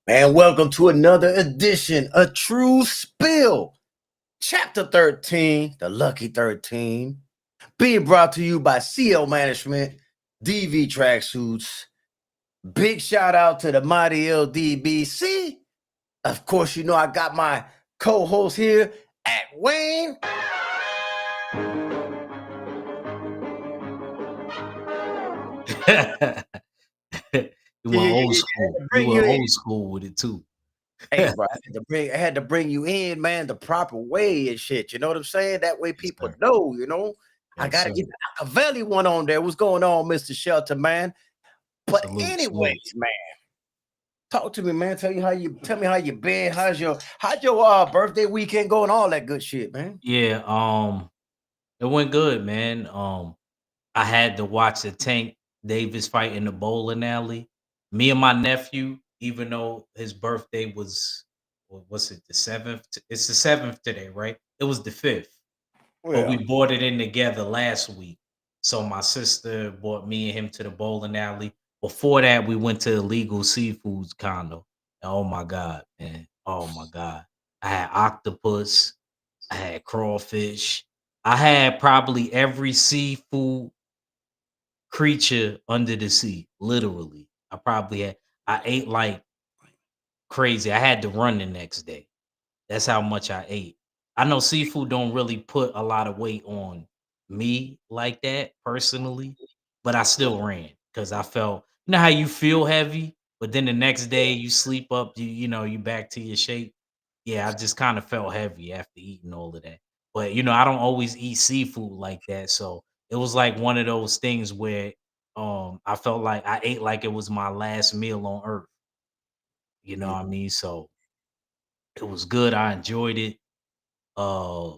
And welcome to another edition of True Spill, Chapter 13, the Lucky 13, being brought to you by CL Management, DV Tracksuits. Big shout out to the mighty LDBC. Of course, you know I got my co-host here at Wayne. You went Yeah, old I had school. to You bring went you in. old school with it too. Hey, bro, I had to bring you in, man, the proper way and shit. You know what I'm saying? That way Yes, people sir. know, you know. I Yes, gotta sir. get the Machiavelli one on there. What's going on, Mr. Shelter, man? But Salute, salute. anyways, man, talk to me, man. Tell me how you been. How's your birthday weekend going? All that good shit, man. Yeah, it went good, man. I had to watch the Tank Davis fight in the bowling alley. Me and my nephew, even though his birthday was what's it, the 7th? It's the 7th today, right? It was the 5th. But Well, we bought it in together last week. So my sister brought me and him to the bowling alley. Before that, we went to Illegal Seafoods condo. And oh my God, man. Oh my God. I had octopus. I had crawfish. I had probably every seafood creature under the sea. Literally. I ate like crazy. I had to run the next day. That's how much I ate. I know seafood don't really put a lot of weight on me like that personally, but I still ran because I felt, you know how you feel heavy, but then the next day you sleep up, you back to your shape. Yeah, I just kind of felt heavy after eating all of that. But I don't always eat seafood like that. So it was like one of those things where I felt like I ate like it was my last meal on earth. You know what I mean? So it was good. I enjoyed it. Uh,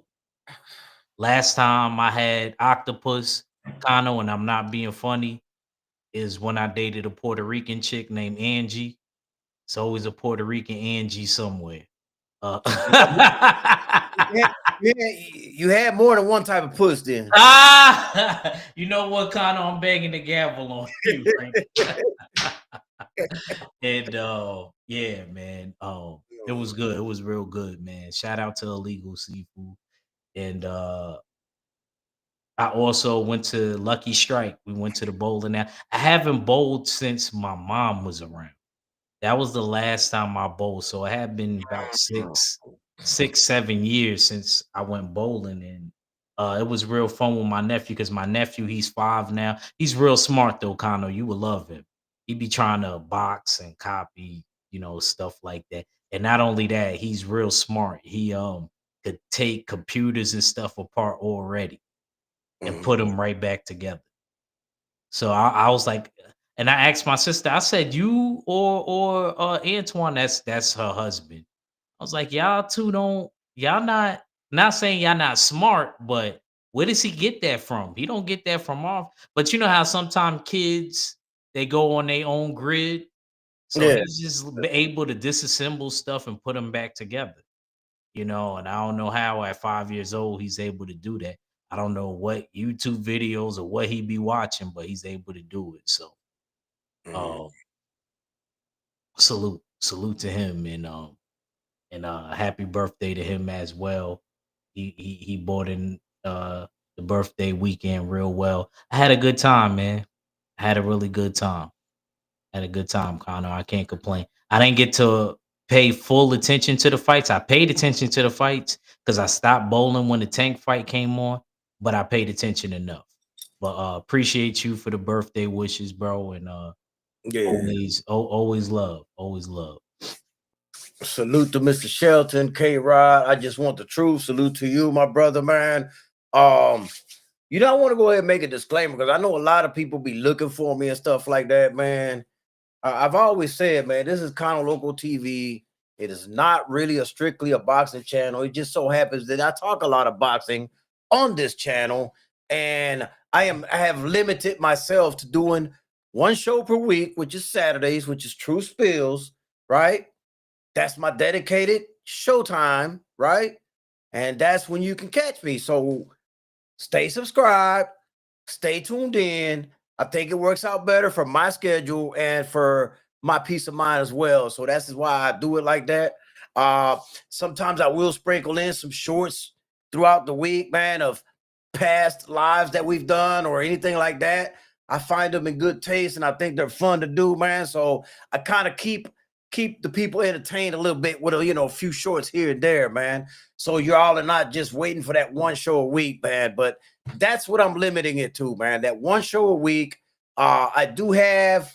Last time I had octopus, Kano, and I'm not being funny, is when I dated a Puerto Rican chick named Angie. It's always a Puerto Rican Angie somewhere. Uh, you had, you had more than one type of puss then. you know what, Kano? I'm banging the gavel on you right now. And yeah, man. It was good. It was real good, man. Shout out to Illegal Seafood. And I also went to Lucky Strike. We went to the bowling alley. I haven't bowled since my mom was around. That was the last time I bowled. So it had been about 7 years since I went bowling. And it was real fun with my nephew because my nephew, he's 5 now. He's real smart though, Kano. You would love him. He'd be trying to box and copy, stuff like that. And not only that, he's real smart. He could take computers and stuff apart already and put them right back together. So I was like, and I asked my sister, I said, "You or Antoine, that's her husband." I was like, "Y'all two don't, y'all not saying y'all not smart, but where does he get that from? He don't get that from off." But you know how sometimes kids they go on their own grid, so Yeah. he's just able to disassemble stuff and put them back together. And I don't know how at 5 years old he's able to do that. I don't know what YouTube videos or what he be watching, but he's able to do it. So Mhm. um salute to him and happy birthday to him as well. He bought in the birthday weekend real well. I had a good time, man. I had a really good time. Had a good time, Connor. I can't complain. I didn't get to pay full attention to the fights. I paid attention to the fights because I stopped bowling when the tank fight came on, but I paid attention enough. But appreciate you for the birthday wishes, bro, and Yeah. always love, always love. Salute to Mr. Shelton, K Rod. I just want the truth. Salute to you, my brother, man. Um, I want to go ahead and make a disclaimer because I know a lot of people be looking for me and stuff like that, man. I've always said, man, this is kind of local TV. It is not really strictly a boxing channel. It just so happens that I talk a lot of boxing on this channel, and I have limited myself to doing one show per week, which is Saturdays, which is True Spills, right? That's my dedicated showtime, right? And that's when you can catch me. So stay subscribed, stay tuned in. I think it works out better for my schedule and for my peace of mind as well. So that's why I do it like that. Uh, Sometimes I will sprinkle in some shorts throughout the week, man, of past lives that we've done or anything like that. I find them in good taste and I think they're fun to do, man. So I kind of keep the people entertained a little bit with a few shorts here and there, man. So you're all are not just waiting for that one show a week, man. But that's what I'm limiting it to, man. That one show a week. I do have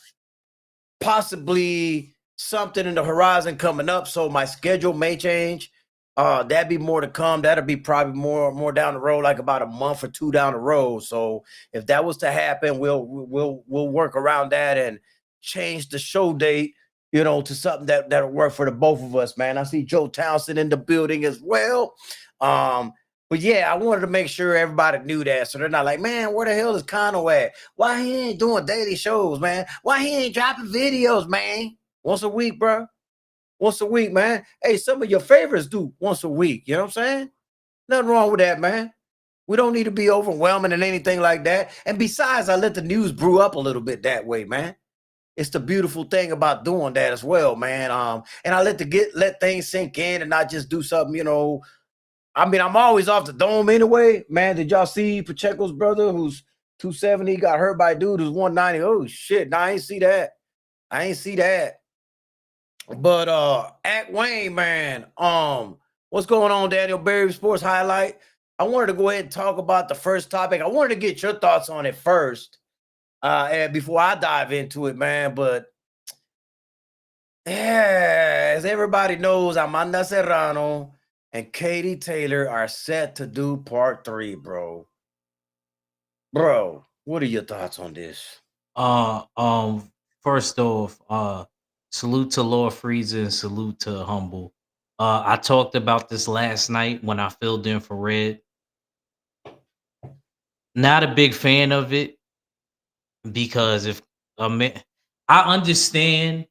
possibly something in the horizon coming up, so my schedule may change. That'd be more to come. That'll be probably more down the road, like about a month or two down the road. So if that was to happen, we'll work around that and change the show date, to something that'll work for the both of us, man. I see Joe Townsend in the building as well. But yeah, I wanted to make sure everybody knew that, so they're not like, man, where the hell is Kano at? Why he ain't doing daily shows, man? Why he ain't dropping videos, man? Once a week, bro. Once a week, man. Hey, some of your favorites do once a week. You know what I'm saying? Nothing wrong with that, man. We don't need to be overwhelming and anything like that. And besides, I let the news brew up a little bit that way, man. It's the beautiful thing about doing that as well, man. And I let things sink in and not just do something. I mean, I'm always off the dome anyway. Man, did y'all see Pacheco's brother who's 270 got hurt by a dude who's 190? Oh shit. No, I ain't see that. I ain't see that. But Act Wayne, man. What's going on, Daniel Berry Sports Highlight? I wanted to go ahead and talk about the first topic. I wanted to get your thoughts on it first. And before I dive into it, man. But yeah, as everybody knows, Amanda Serrano and Katie Taylor are set to do part 3, bro. Bro, what are your thoughts on this? Uh, um, First off, salute to Lord Frieza and salute to Humble. I talked about this last night when I filled in for Red. Not a big fan of it because if a man, I understand.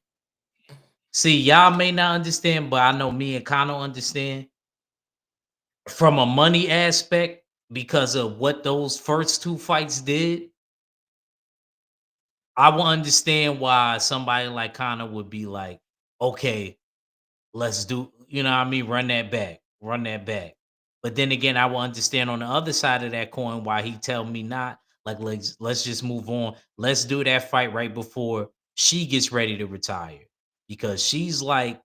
See, y'all may not understand, but I know me and Kano understand from a money aspect because of what those first two fights did. I will understand why somebody like Connor would be like, okay, let's do, you know what I mean? Run that back, run that back. But then again, I will understand on the other side of that coin why he tell me not. Like, let's just move on. Let's do that fight right before she gets ready to retire. Because she's like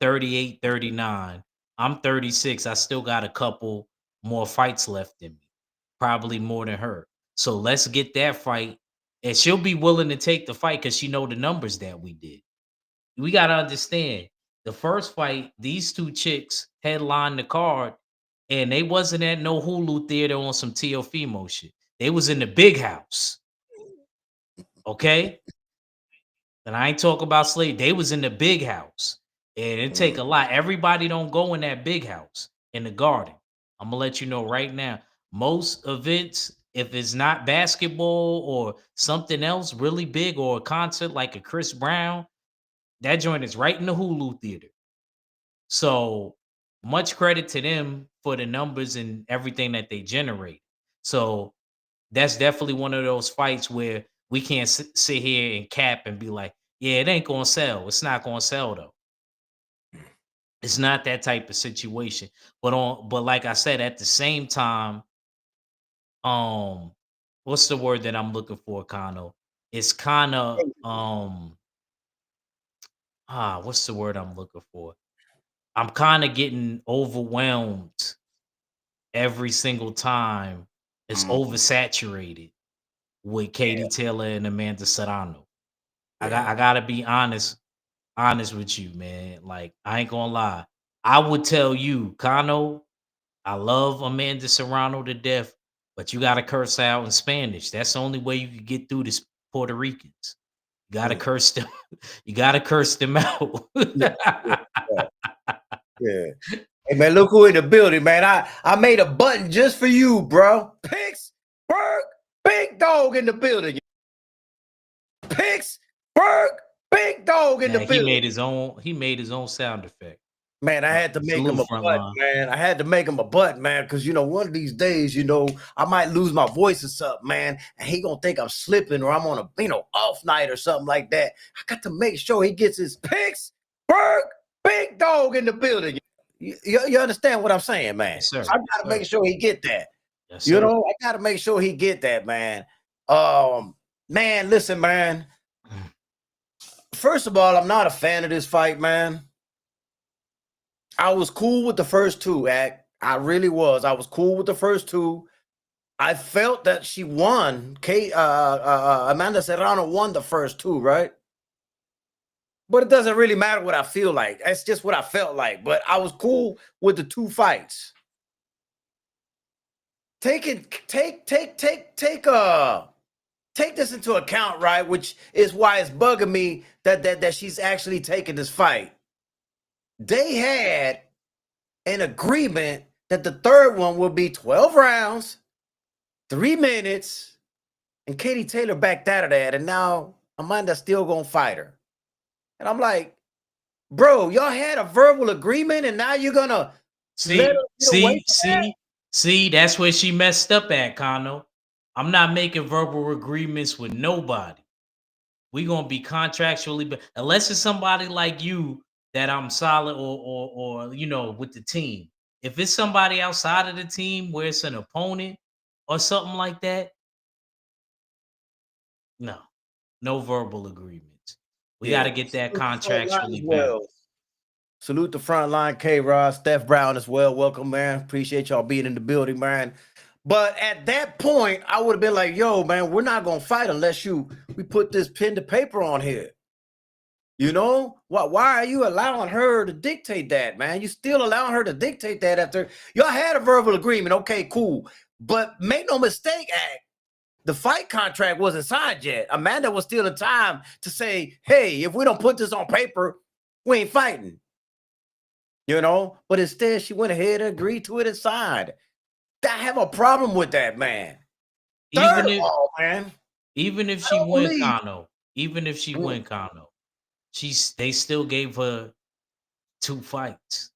38, 39. I'm 36. I still got a couple more fights left in me. Probably more than her. So let's get that fight. And she'll be willing to take the fight because she know the numbers that we did. We gotta understand the first fight, these two chicks headlined the card, and they wasn't at no Hulu theater on some Teofimo shit. They was in the big house. Okay. And I ain't talking about Slade. They was in the big house. And it take a Mm. lot. Everybody don't go in that big house in the garden. I'm gonna let you know right now. Most events, if it's not basketball or something else really big or a concert like a Chris Brown, that joint is right in the Hulu theater. So much credit to them for the numbers and everything that they generate. So that's definitely one of those fights where we can't sit here and cap and be like, yeah, it ain't gonna sell. It's not gonna sell though. It's not that type of situation. But like I said, at the same time, um, what's the word that I'm looking for, Kano? It's kind of what's the word I'm looking for? I'm kind of getting overwhelmed every single time. It's Mm. oversaturated with Yeah, Katie Taylor and Amanda Serrano. yeah. I gotta be honest with you, man. Like, I ain't gonna lie. I would tell you, Kano, I love Amanda Serrano to death, but you gotta curse out in Spanish. That's the only way you can get through this Puerto Ricans. You gotta Mm. curse them. You gotta curse them out. Yeah, yeah, yeah, yeah. Hey man, look who in the building, man. I made a button just for you, bro. Pittsburgh, big dog in the building. Pittsburgh, big dog in the Man, he building. made his own. He made his own sound effect. Man, I had to make him Salute a front butt, line. man. I had to make him a butt, man, because one of these days, I might lose my voice or something, man, and he gonna think I'm slipping or I'm on a off night or something like that. I got to make sure he gets his Pittsburgh big dog in the building. You understand what I'm saying, man? Yes, sir. I Yes, gotta sir. make sure he get that. Yes, sir. I gotta make sure he get that, man. Man, listen, man. First of all, I'm not a fan of this fight, man. I was cool with the first two, Act. I really was. I was cool with the first two. I felt that she won. Amanda Serrano won the first two, right? But it doesn't really matter what I feel like. That's just what I felt like. But I was cool with the two fights. Take this into account, right? Which is why it's bugging me that she's actually taking this fight. They had an agreement that the third one will be 12 rounds, 3 minutes, and Katie Taylor backed out of that, and now Amanda's still gonna fight her. And I'm like, bro, y'all had a verbal agreement, and now you're gonna let her get away from that? See, that's where she messed up at, Kano. I'm not making verbal agreements with nobody. We gonna be contractually, unless it's somebody like you that I'm solid or with the team. If it's somebody outside of the team where it's an opponent or something like that, no verbal agreements. We got to get that Salute the front line as contractually bound. well. Salute the front line, K-Rod, Steph Brown as well. Welcome, man. Appreciate y'all being in the building, man. But at that point, I would have been like, yo, man, we're not gonna fight unless we put this pen to paper on here. Why are you allowing her to dictate that, man? You still allowing her to dictate that after y'all had a verbal agreement. Okay, cool. But make no mistake, Act. The fight contract wasn't signed yet. Amanda was still in time to say, hey, if we don't put this on paper, we ain't fighting. But instead she went ahead and agreed to it and signed. I have a problem with that, man. Even if she went Kano, they still gave her 2 fights.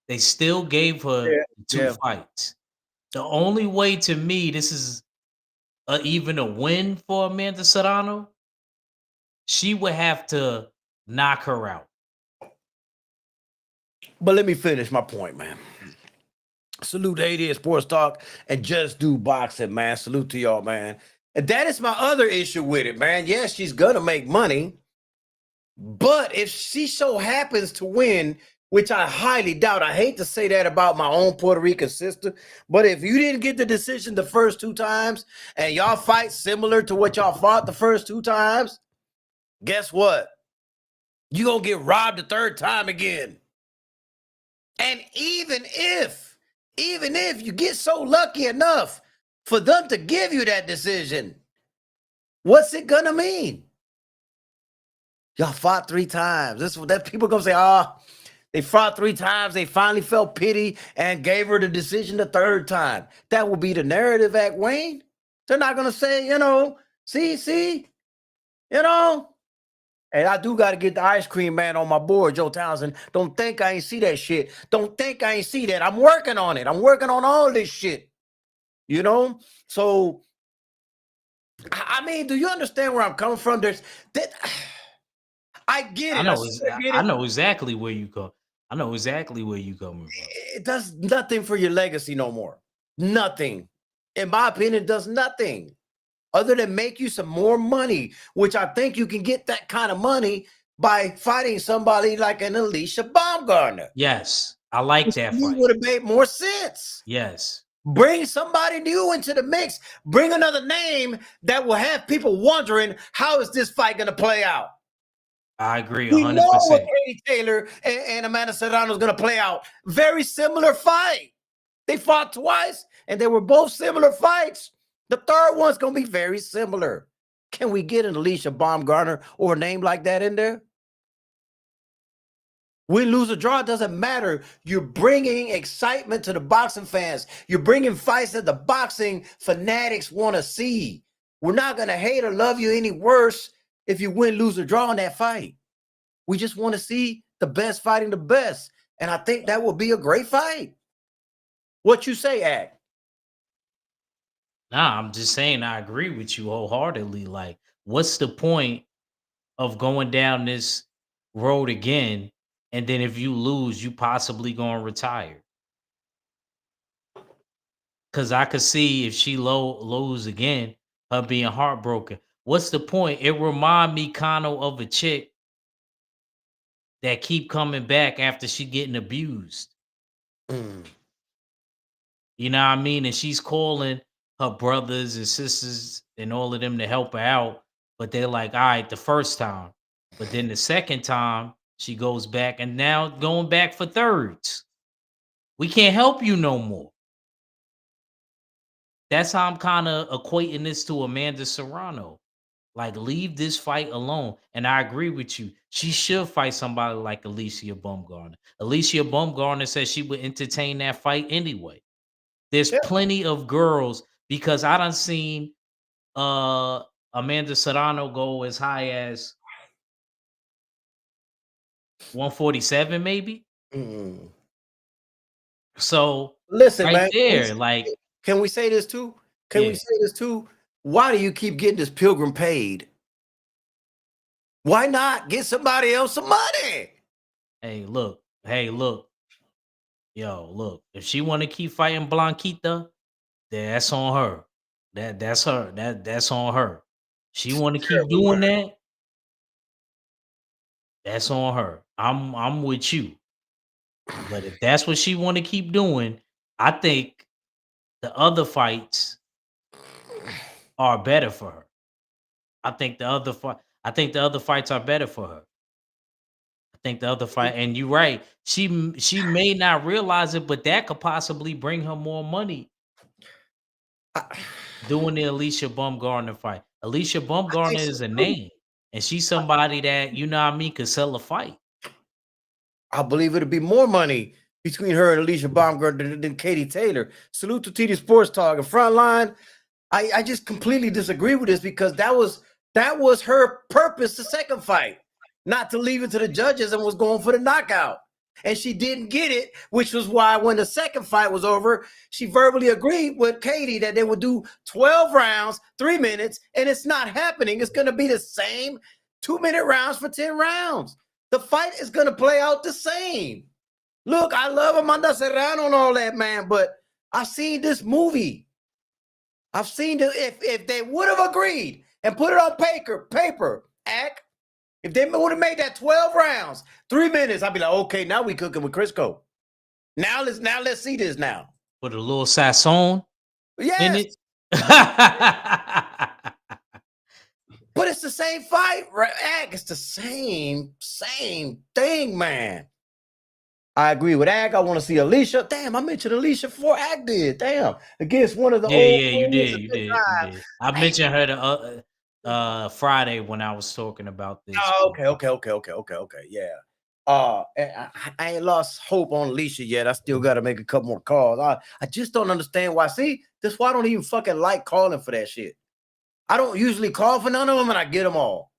They still gave her 2 fights. The only way, to me, this is even a win for Amanda Serrano. She would have to knock her out. But let me finish my point, man. Salute to 88 Sports Talk and Just Do Boxing, man. Salute to y'all, man. And that is my other issue with it, man. Yes, she's gonna make money, but if she so happens to win, which I highly doubt, I hate to say that about my own Puerto Rican sister, but if you didn't get the decision the first 2 times and y'all fight similar to what y'all fought the first 2 times, guess what? You're gonna get robbed the 3rd time again. And even if you get so lucky enough for them to give you that decision, what's it gonna mean? Y'all fought 3 times. That people gonna say, they fought 3 times. They finally felt pity and gave her the decision the 3rd time. That will be the narrative, Act Wayne. They're not gonna say, see, And I do got to get the ice cream man on my board, Joe Townsend. Don't think I ain't see that shit. Don't think I ain't see that. I'm working on it. I'm working on all this shit. So, I mean, do you understand where I'm coming from? I get it. I know exactly where you go. I know exactly where you coming from. It does nothing for your legacy no more. Nothing. In my opinion, it does nothing other than make you some more money, which I think you can get that kind of money by fighting somebody like an Alicia Baumgartner. Yes, I like that fight. Would have made more sense. Yes. Bring somebody new into the mix. Bring another name that will have people wondering, how is this fight going to play out? I agree 100%. We know what Katie Taylor and Amanda Serrano is going to play out. Very similar fight. They fought twice, and they were both similar fights. The 3rd one's going to be very similar. Can we get an Alicia Baumgartner or a name like that in there? Win, lose, or draw, it doesn't matter. You're bringing excitement to the boxing fans. You're bringing fights that the boxing fanatics want to see. We're not going to hate or love you any worse if you win, lose, or draw in that fight. We just want to see the best fighting the best. And I think that would be a great fight. What you say, Act? Nah, I'm just saying I agree with you wholeheartedly. Like, what's the point of going down this road again? And then if you lose, you possibly gonna retire. Cause I could see if she lose again, her being heartbroken. What's the point? It remind me kind of a chick that keep coming back after she getting abused. Mm. You know what I mean? And she's calling her brothers and sisters and all of them to help her out. But they're like, all right, the first time. But then the second time, she goes back and now going back for thirds. We can't help you no more. That's how I'm kind of equating this to Amanda Serrano. Like, leave this fight alone. And I agree with you. She should fight somebody like Alicia Baumgartner. Alicia Baumgartner says she would entertain that fight anyway. There's Yeah. plenty of girls because I done seen Amanda Serrano go as high as 147, maybe. Mm. So Listen, right man. there, like, Can we say this too? Can we yeah. say this too? Why do you keep getting this pilgrim paid? Why not get somebody else some money? Hey, look. Hey, look. Yo, look. If she want to keep fighting Blanquita, that's on her. That's her. That's on her. She want to keep Terrible, doing man. that. That's on her. I'm with you. But if that's what she want to keep doing, I think the other fights are better for her. I think the other fights are better for her. I think the other fight, and you're right. She may not realize it, but that could possibly bring her more money I, doing the Alicia Baumgartner fight. Alicia I think Baumgartner so is a too. name, and she's somebody that you know what I mean could sell a fight. I believe it'll be more money between her and Alicia Baumgartner than Katie Taylor. Salute to TD Sports Talk and Frontline. I just completely disagree with this because that was her purpose the second fight, not to leave it to the judges and was going for the knockout. And she didn't get it, which was why when the second fight was over, she verbally agreed with Katie that they would do 12 rounds, 3 minutes, and it's not happening. It's going to be the same 2-minute rounds for 10 rounds. The fight is going to play out the same. Look, I love Amanda Serrano and all that, man, but I've seen this movie. I've seen the if they would have agreed and put it on paper, act. If they would have made that 12 rounds, 3 minutes, I'd be like, okay, now we cooking with Crisco. Now let's see this now. Put a little sasson in Yes, it. but it's the same fight, right? Act, it's the same thing, man. I agree with Ag. I want to see Alicia. Damn, I mentioned Alicia before Ag did. Damn, against one of the Yeah, old yeah, friends at the time. you did. I Hey, mentioned her the Friday when I was talking about this. oh, okay. Yeah. I ain't lost hope on Alicia yet. I still got to make a couple more calls. I just don't understand why. See, that's why I don't even fucking like calling for that shit. I don't usually call for none of them, and I get them all.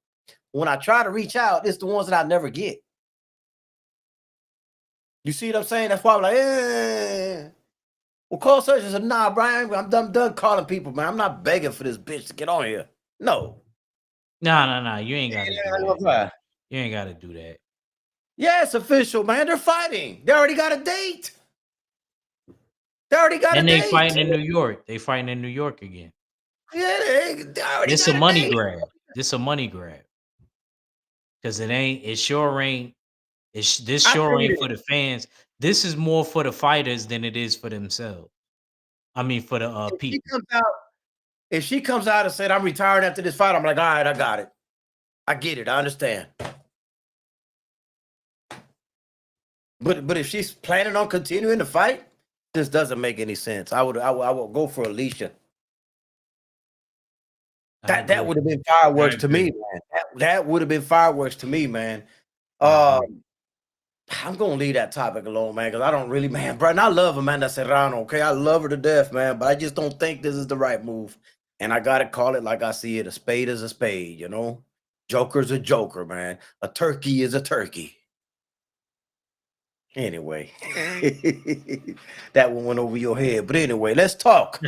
When I try to reach out, it's the ones that I never get. You see what I'm saying? That's why I'm like, eh. Well, call search and said, nah, Brian, I'm done calling people, man. I'm not begging for this bitch to get on here. No. No. You ain't got to do that. Yeah, You ain't got to do that. yeah, it's official, man. They're fighting. They already got a date. They already got a And they date. fighting in New York. They fighting in New York again. Yeah, they already This a got a money date. grab. This a money grab. Cause it sure ain't. This I sure think ain't it for is. the fans. This is more for the fighters than it is for themselves. I mean, for the If she people. comes out, if she comes out and said, I'm retired after this fight, I'm like, all right, I got it. I get it. I understand. But if she's planning on continuing to fight, this doesn't make any sense. I would go for Alicia. I That agree. would have been I fireworks to me, agree. man. That would have been fireworks to me, man. I agree. I'm gonna leave that topic alone, man, because I don't really, man, bro. And I love Amanda Serrano, okay? I love her to death, man, but I just don't think this is the right move. And I gotta call it like I see it. A spade is a spade, you know? Joker's a joker, man. A turkey is a turkey. Anyway, that one went over your head. But anyway, let's talk.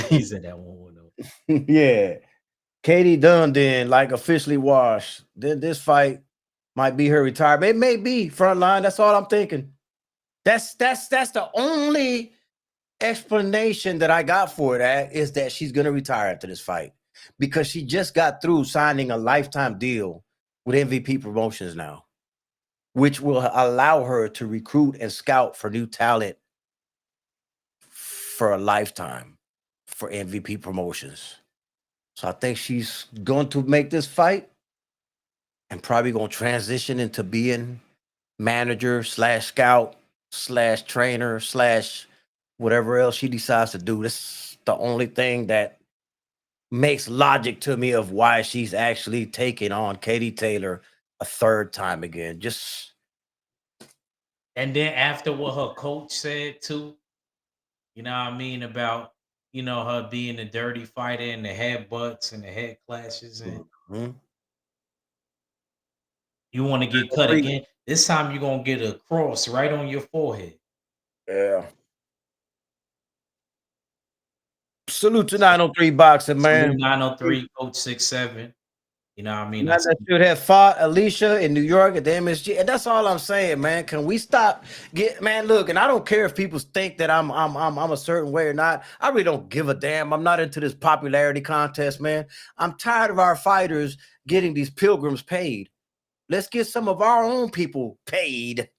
He said that one. Yeah. Katie Dunn then like officially washed. Then this fight might be her retirement. It may be front line. That's all I'm thinking. That's the only explanation that I got for that is that she's gonna retire after this fight because she just got through signing a lifetime deal with MVP Promotions now, which will allow her to recruit and scout for new talent for a lifetime for MVP Promotions. So I think she's going to make this fight and probably going to transition into being manager slash scout slash trainer slash whatever else she decides to do. This is the only thing that makes logic to me of why she's actually taking on Katie Taylor a third time again. Just And then after what her coach said too, you know what I mean, about her being a dirty fighter and the headbutts and the head clashes, and mhm. you want to get cut again. This time you're gonna get a cross right on your forehead. Yeah. Salute to 903 boxing, Salute man. 903, Coach 67. You know what I mean? Man, that should have fought Alicia in New York at the MSG, and that's all I'm saying, man. Can we stop? Man, look, and I don't care if people think that I'm a certain way or not. I really don't give a damn. I'm not into this popularity contest, man. I'm tired of our fighters getting these pilgrims paid. Let's get some of our own people paid.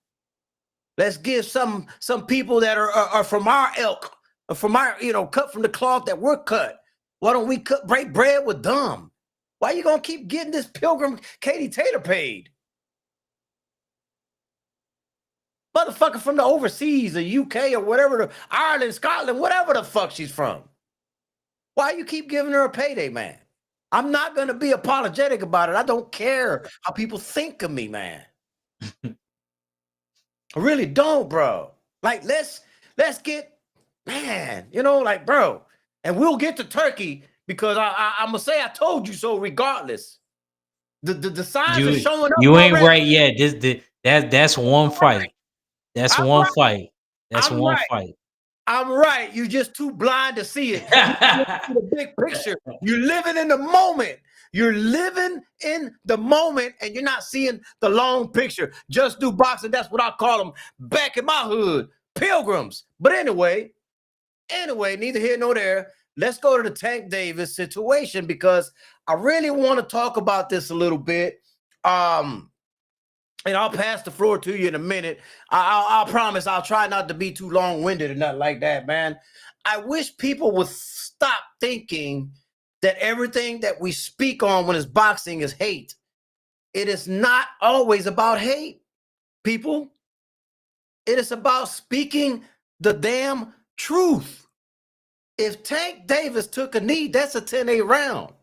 Let's give some people that are from our ilk, from our cut from the cloth that we're cut. Why don't we break bread with them? Why you gonna keep getting this pilgrim Katie Taylor paid? Motherfucker from the overseas, the UK or whatever, Ireland, Scotland, whatever the fuck she's from. Why you keep giving her a payday, man? I'm not gonna be apologetic about it. I don't care how people think of me, man. I really don't, bro. Like let's get, man, like, bro, and we'll get to Turkey because I'm gonna say I told you so regardless. The signs are showing up. You ain't already. right yet. That's one fight. That's I'm one right. fight. That's I'm one right. fight. I'm right. You're just too blind to see it. You can't see the big picture. You're living in the moment. You're living in the moment, and you're not seeing the long picture. Just do boxing. That's what I call them back in my hood, pilgrims. But anyway, neither here nor there. Let's go to the Tank Davis situation because I really want to talk about this a little bit. And I'll pass the floor to you in a minute. I'll promise I'll try not to be too long-winded or nothing like that, man. I wish people would stop thinking that everything that we speak on when it's boxing is hate. It is not always about hate, people. It is about speaking the damn truth. If Tank Davis took a knee, that's a 10-8 round.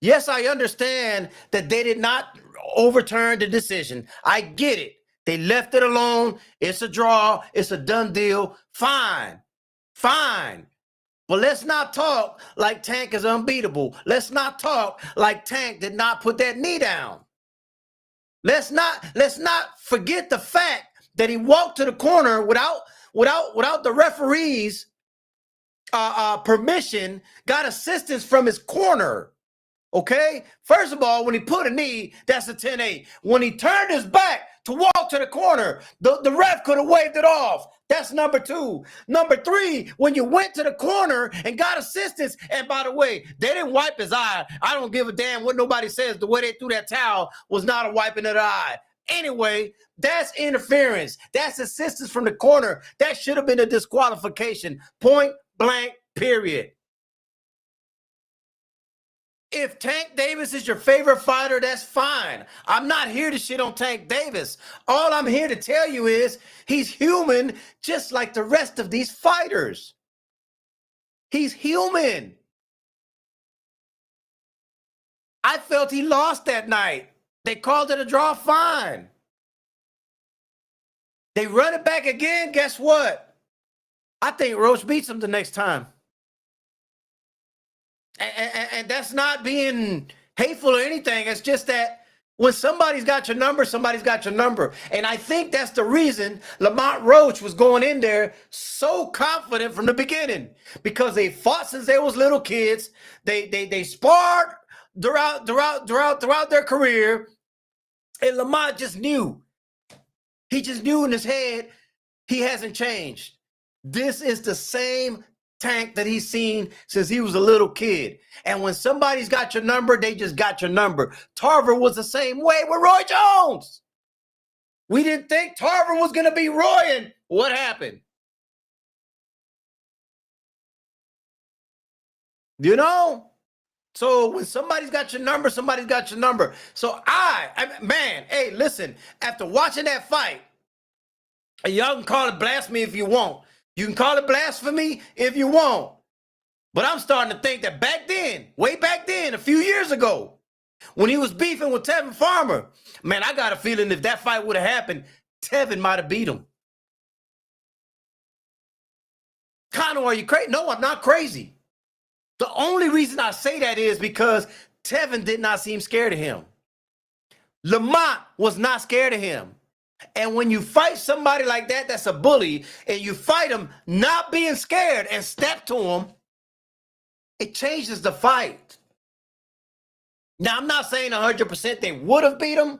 Yes, I understand that they did not overturn the decision. I get it. They left it alone. It's a draw. It's a done deal. Fine. But let's not talk like Tank is unbeatable. Let's not talk like Tank did not put that knee down. Let's not forget the fact that he walked to the corner without the referee's permission, got assistance from his corner. Okay, first of all, when he put a knee, that's a 10-8. When he turned his back to walk to the corner, the ref could have waved it off. That's number 2. Number 3, when you went to the corner and got assistance, and by the way, they didn't wipe his eye. I don't give a damn what nobody says. The way they threw that towel was not a wiping of the eye. Anyway, that's interference. That's assistance from the corner. That should have been a disqualification. Point blank, period. If Tank Davis is your favorite fighter, that's fine. I'm not here to shit on Tank Davis. All I'm here to tell you is he's human just like the rest of these fighters. He's human. I felt he lost that night. They called it a draw, fine. They run it back again, guess what? I think Roach beats him the next time. And that's not being hateful or anything. It's just that When somebody's got your number, somebody's got your number. And I think that's the reason Lamont Roach was going in there so confident from the beginning, because they fought since they was little kids. They sparred throughout their career. And Lamont just knew. He just knew in his head he hasn't changed. This is the same Tank that he's seen since he was a little kid. And when somebody's got your number, they just got your number. Tarver was the same way with Roy Jones. We didn't think Tarver was going to be Roy, and what happened? You know? So when somebody's got your number, somebody's got your number. So man, hey, listen, after watching that fight, and y'all can call it blasphemy if you want. You can call it blasphemy if you want. But I'm starting to think that back then, way back then, a few years ago, when he was beefing with Tevin Farmer, man, I got a feeling if that fight would have happened, Tevin might have beat him. Conor, are you crazy? No, I'm not crazy. The only reason I say that is because Tevin did not seem scared of him. Lamont was not scared of him. And when you fight somebody like that, that's a bully, and you fight him not being scared and step to him, it changes the fight. Now, I'm not saying 100% they would have beat him,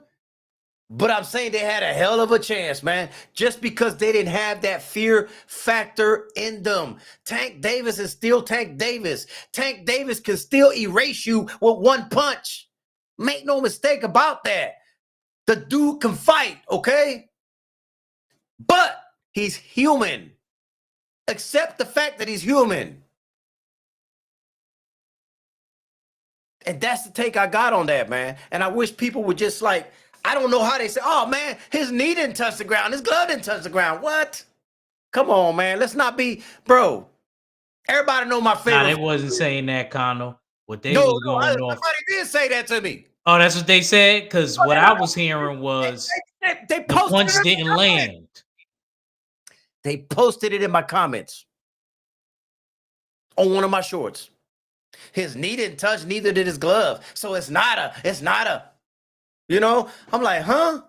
but I'm saying they had a hell of a chance, man, just because they didn't have that fear factor in them. Tank Davis is still Tank Davis. Tank Davis can still erase you with one punch. Make no mistake about that. The dude can fight, okay? But he's human. Accept the fact that he's human. And that's the take I got on that, man. And I wish people would just like, I don't know how they say, oh, man, his knee didn't touch the ground. His glove didn't touch the ground. What? Come on, man. Let's not be, bro. Everybody know my favorite. Nah, they wasn't saying that, Conor. What they No, was going off. somebody did say that to me. Oh, that's what they said? Because what I was hearing was they the punch didn't land. They posted it in my comments on one of my shorts. His knee didn't touch, neither did his glove. So it's not a, you know? I'm like, huh?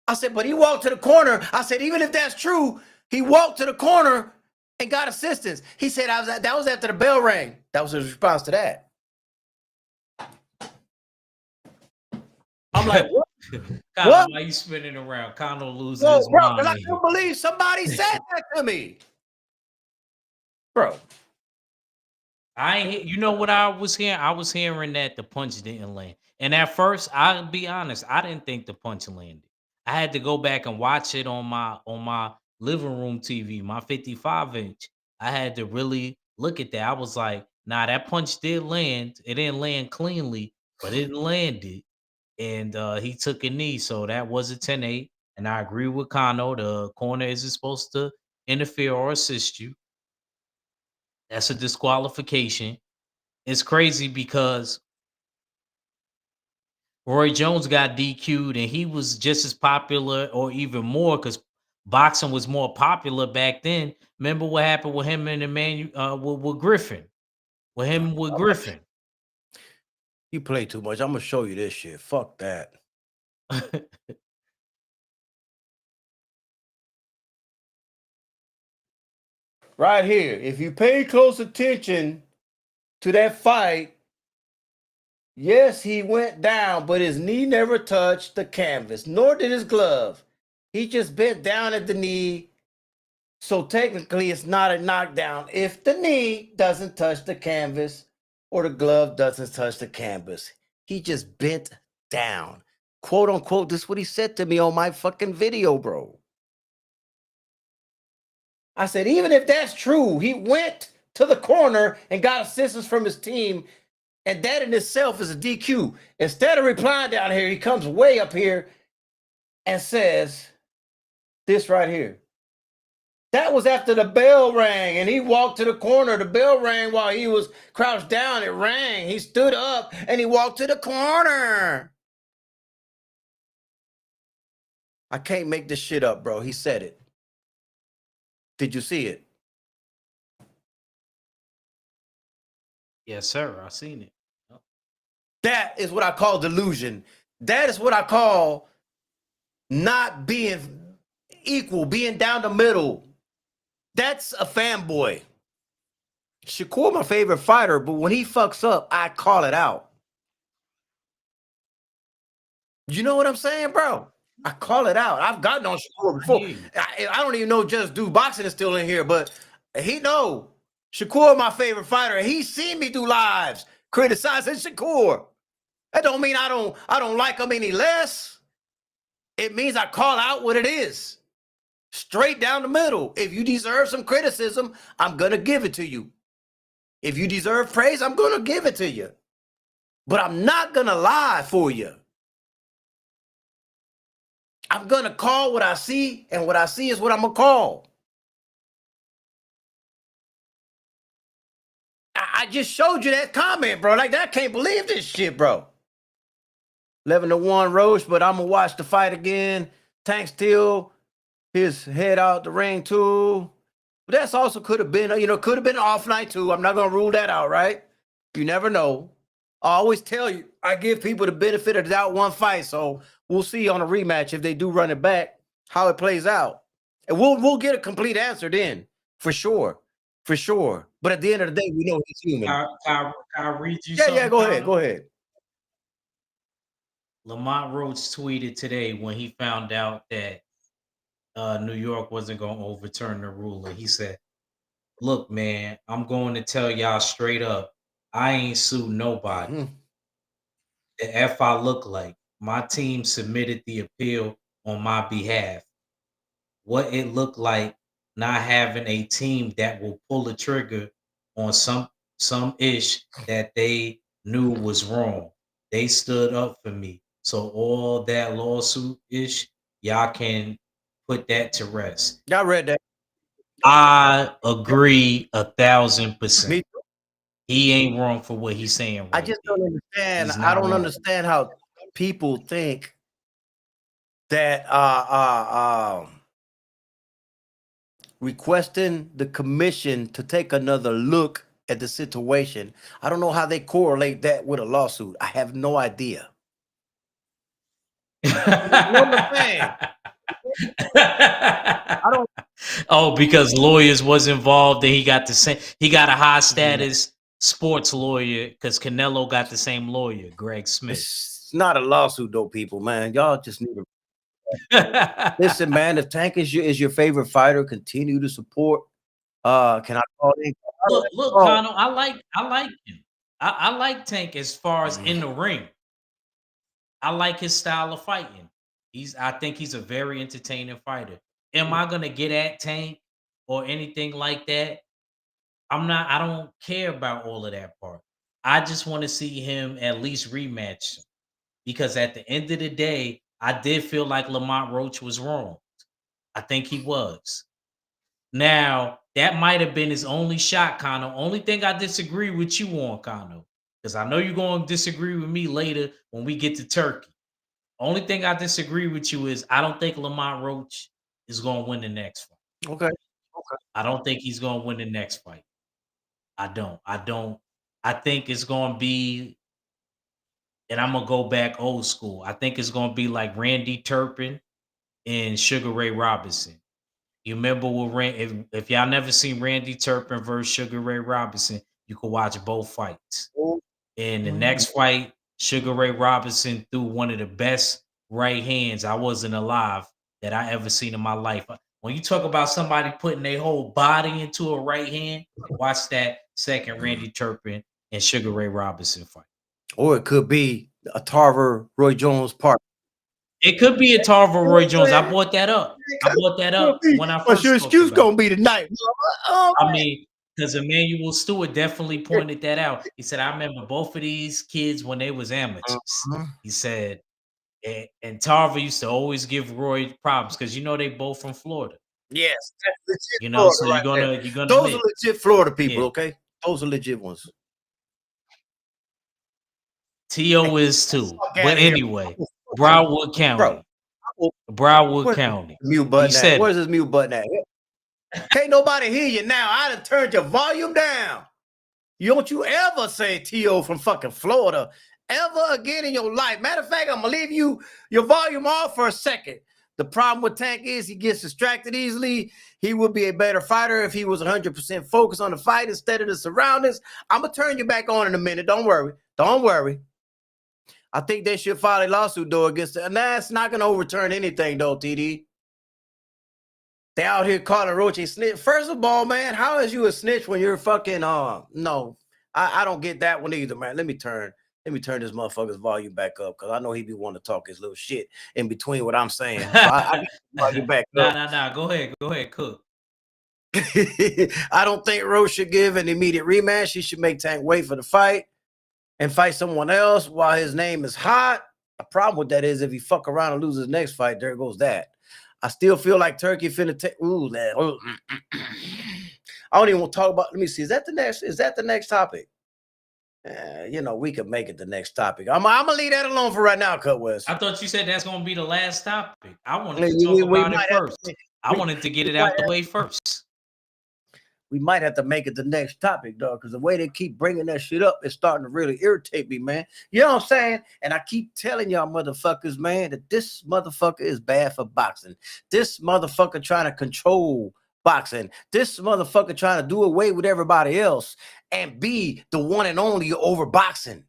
I said, but he walked to the corner. I said, even if that's true, he walked to the corner and got assistance. He said, that was after the bell rang. That was his response to that. I'm like, what? Conor, what? Why you spinning around? Conor losing his mind. I can't believe somebody said that to me. Bro. You know what I was hearing? I was hearing that the punch didn't land. And at first, I'll be honest, I didn't think the punch landed. I had to go back and watch it on my living room TV, my 55-inch. I had to really look at that. I was like, nah, that punch did land. It didn't land cleanly, but it landed. And he took a knee, so that was a 10-8. And I agree with Conor. The corner isn't supposed to interfere or assist you. That's a disqualification. It's crazy because Roy Jones got DQ'd and he was just as popular or even more because boxing was more popular back then. Remember what happened with him and with Griffin? With him with Griffin. You play too much. I'm going to show you this shit. Fuck that. Right here. If you pay close attention to that fight, yes, he went down, but his knee never touched the canvas, nor did his glove. He just bent down at the knee. So technically, it's not a knockdown if the knee doesn't touch the canvas or the glove doesn't touch the canvas. He just bent down. Quote unquote, this is what he said to me on my fucking video, bro. I said, even if that's true, he went to the corner and got assistance from his team, and that in itself is a DQ. Instead of replying down here, he comes way up here and says this right here. That was after the bell rang, and he walked to the corner. The bell rang while he was crouched down. It rang. He stood up, and he walked to the corner. I can't make this shit up, bro. He said it. Did you see it? Yes, sir. I seen it. That is what I call delusion. That is what I call not being equal, being down the middle. That's a fanboy. Shakur, my favorite fighter, but when he fucks up, I call it out. You know what I'm saying, bro? I call it out. I've gotten on Shakur before. I don't even know Just Do Boxing is still in here, but he know Shakur, my favorite fighter. He's seen me do lives criticizing Shakur. That don't mean I don't like him any less. It means I call out what it is. Straight down the middle. If you deserve some criticism, I'm gonna give it to you. If you deserve praise, I'm gonna give it to you. But I'm not gonna lie for you. I'm gonna call what I see, and what I see is what I'm gonna call. I just showed you that comment, bro. Like, I can't believe this shit, bro. 11-1 Roche, but I'm gonna watch the fight again. Tank still his head out the ring too. But that's also could have been, could have been an off night too. I'm not gonna rule that out, right? You never know. I always tell you, I give people the benefit of the doubt one fight. So we'll see on a rematch if they do run it back, how it plays out. And we'll get a complete answer then, for sure. For sure. But at the end of the day, we know he's human. Can I read you something? Yeah, go ahead. Go ahead. Lamont Roach tweeted today when he found out that New York wasn't going to overturn the ruling. He said, "Look, man, I'm going to tell y'all straight up, I ain't sued nobody. Mhm. The F I look like. My team submitted the appeal on my behalf. What it looked like not having a team that will pull the trigger on some ish that they knew was wrong. They stood up for me. So all that lawsuit ish, y'all can put that to rest." I read that. I agree 1,000%. Me, He ain't wrong for what he's saying. I just don't understand. He's I not don't wrong. understand how people think that requesting the commission to take another look at the situation. I don't know how they correlate that with a lawsuit. I have no idea. You know what I'm saying? I don't. Oh, because lawyers was involved, and he got the same. He got a high status sports lawyer because Canelo got the same lawyer, Greg Smith. It's not a lawsuit, though, people. Man, y'all just need to listen, man. If Tank is your favorite fighter, continue to support. Can I call in? Look, Connor, I like him. I like Tank as far as in the ring. I like his style of fighting. I think he's a very entertaining fighter. Am I gonna get at Tank or anything like that? I don't care about all of that part. I just want to see him at least rematch him. Because at the end of the day, I did feel like Lamont Roach was wrong. I think he was. Now, that might have been his only shot, Connor. Only thing I disagree with you on, Connor, because I know you're going to disagree with me later when we get to Turkey. Only thing I disagree with you is I don't think Lamont Roach is going to win the next fight. Okay. I don't think he's going to win the next fight. I don't. I think it's going to be, and I'm going to go back old school. I think it's going to be like Randy Turpin and Sugar Ray Robinson. You remember if y'all never seen Randy Turpin versus Sugar Ray Robinson, you can watch both fights. In the next fight, Sugar Ray Robinson threw one of the best right hands I wasn't alive that I ever seen in my life. When you talk about somebody putting their whole body into a right hand, watch that second Randy Turpin and Sugar Ray Robinson fight. Or it could be a Tarver Roy Jones part. It could be a Tarver Roy Jones. I brought that up. When I first. What's your excuse gonna be tonight? I mean, because Emmanuel Stewart definitely pointed that out. He said, "I remember both of these kids when they was amateurs." He said, and Tarver used to always give Roy problems because they both from Florida. Yes, that's legit Florida So you're gonna. Those are legit Florida people, okay? Those are legit ones. T.O. is too, but anyway, Broward County. Broward County. Mute button at? Where's his mute button at? Can't nobody hear you now. I done turned your volume down. Don't you ever say T.O. from fucking Florida ever again in your life. Matter of fact, I'm going to leave your volume off for a second. The problem with Tank is he gets distracted easily. He would be a better fighter if he was 100% focused on the fight instead of the surroundings. I'm going to turn you back on in a minute. Don't worry. Don't worry. I think they should file a lawsuit, though, against it. And that's not going to overturn anything, though, TD. They out here calling Roach a snitch. First of all, man, how is you a snitch when you're fucking, no. I don't get that one either, man. Let me turn this motherfucker's volume back up because I know he be wanting to talk his little shit in between what I'm saying. So I need to volume back up. Nah. Go ahead, cook. I don't think Rose should give an immediate rematch. She should make Tank wait for the fight and fight someone else while his name is hot. The problem with that is if he fuck around and loses his next fight, there goes that. I still feel like Turkey finna take. Ooh, man. I don't even want to talk about. Let me see. Is that the next topic? We could make it the next topic. I'm gonna leave that alone for right now, Cut West. I thought you said that's gonna be the last topic. I wanted to talk about it first. I wanted to get it out the way first. We might have to make it the next topic, dog, because the way they keep bringing that shit up is starting to really irritate me, man. You know what I'm saying? And I keep telling y'all motherfuckers, man, that this motherfucker is bad for boxing. This motherfucker trying to control boxing. This motherfucker trying to do away with everybody else and be the one and only over boxing.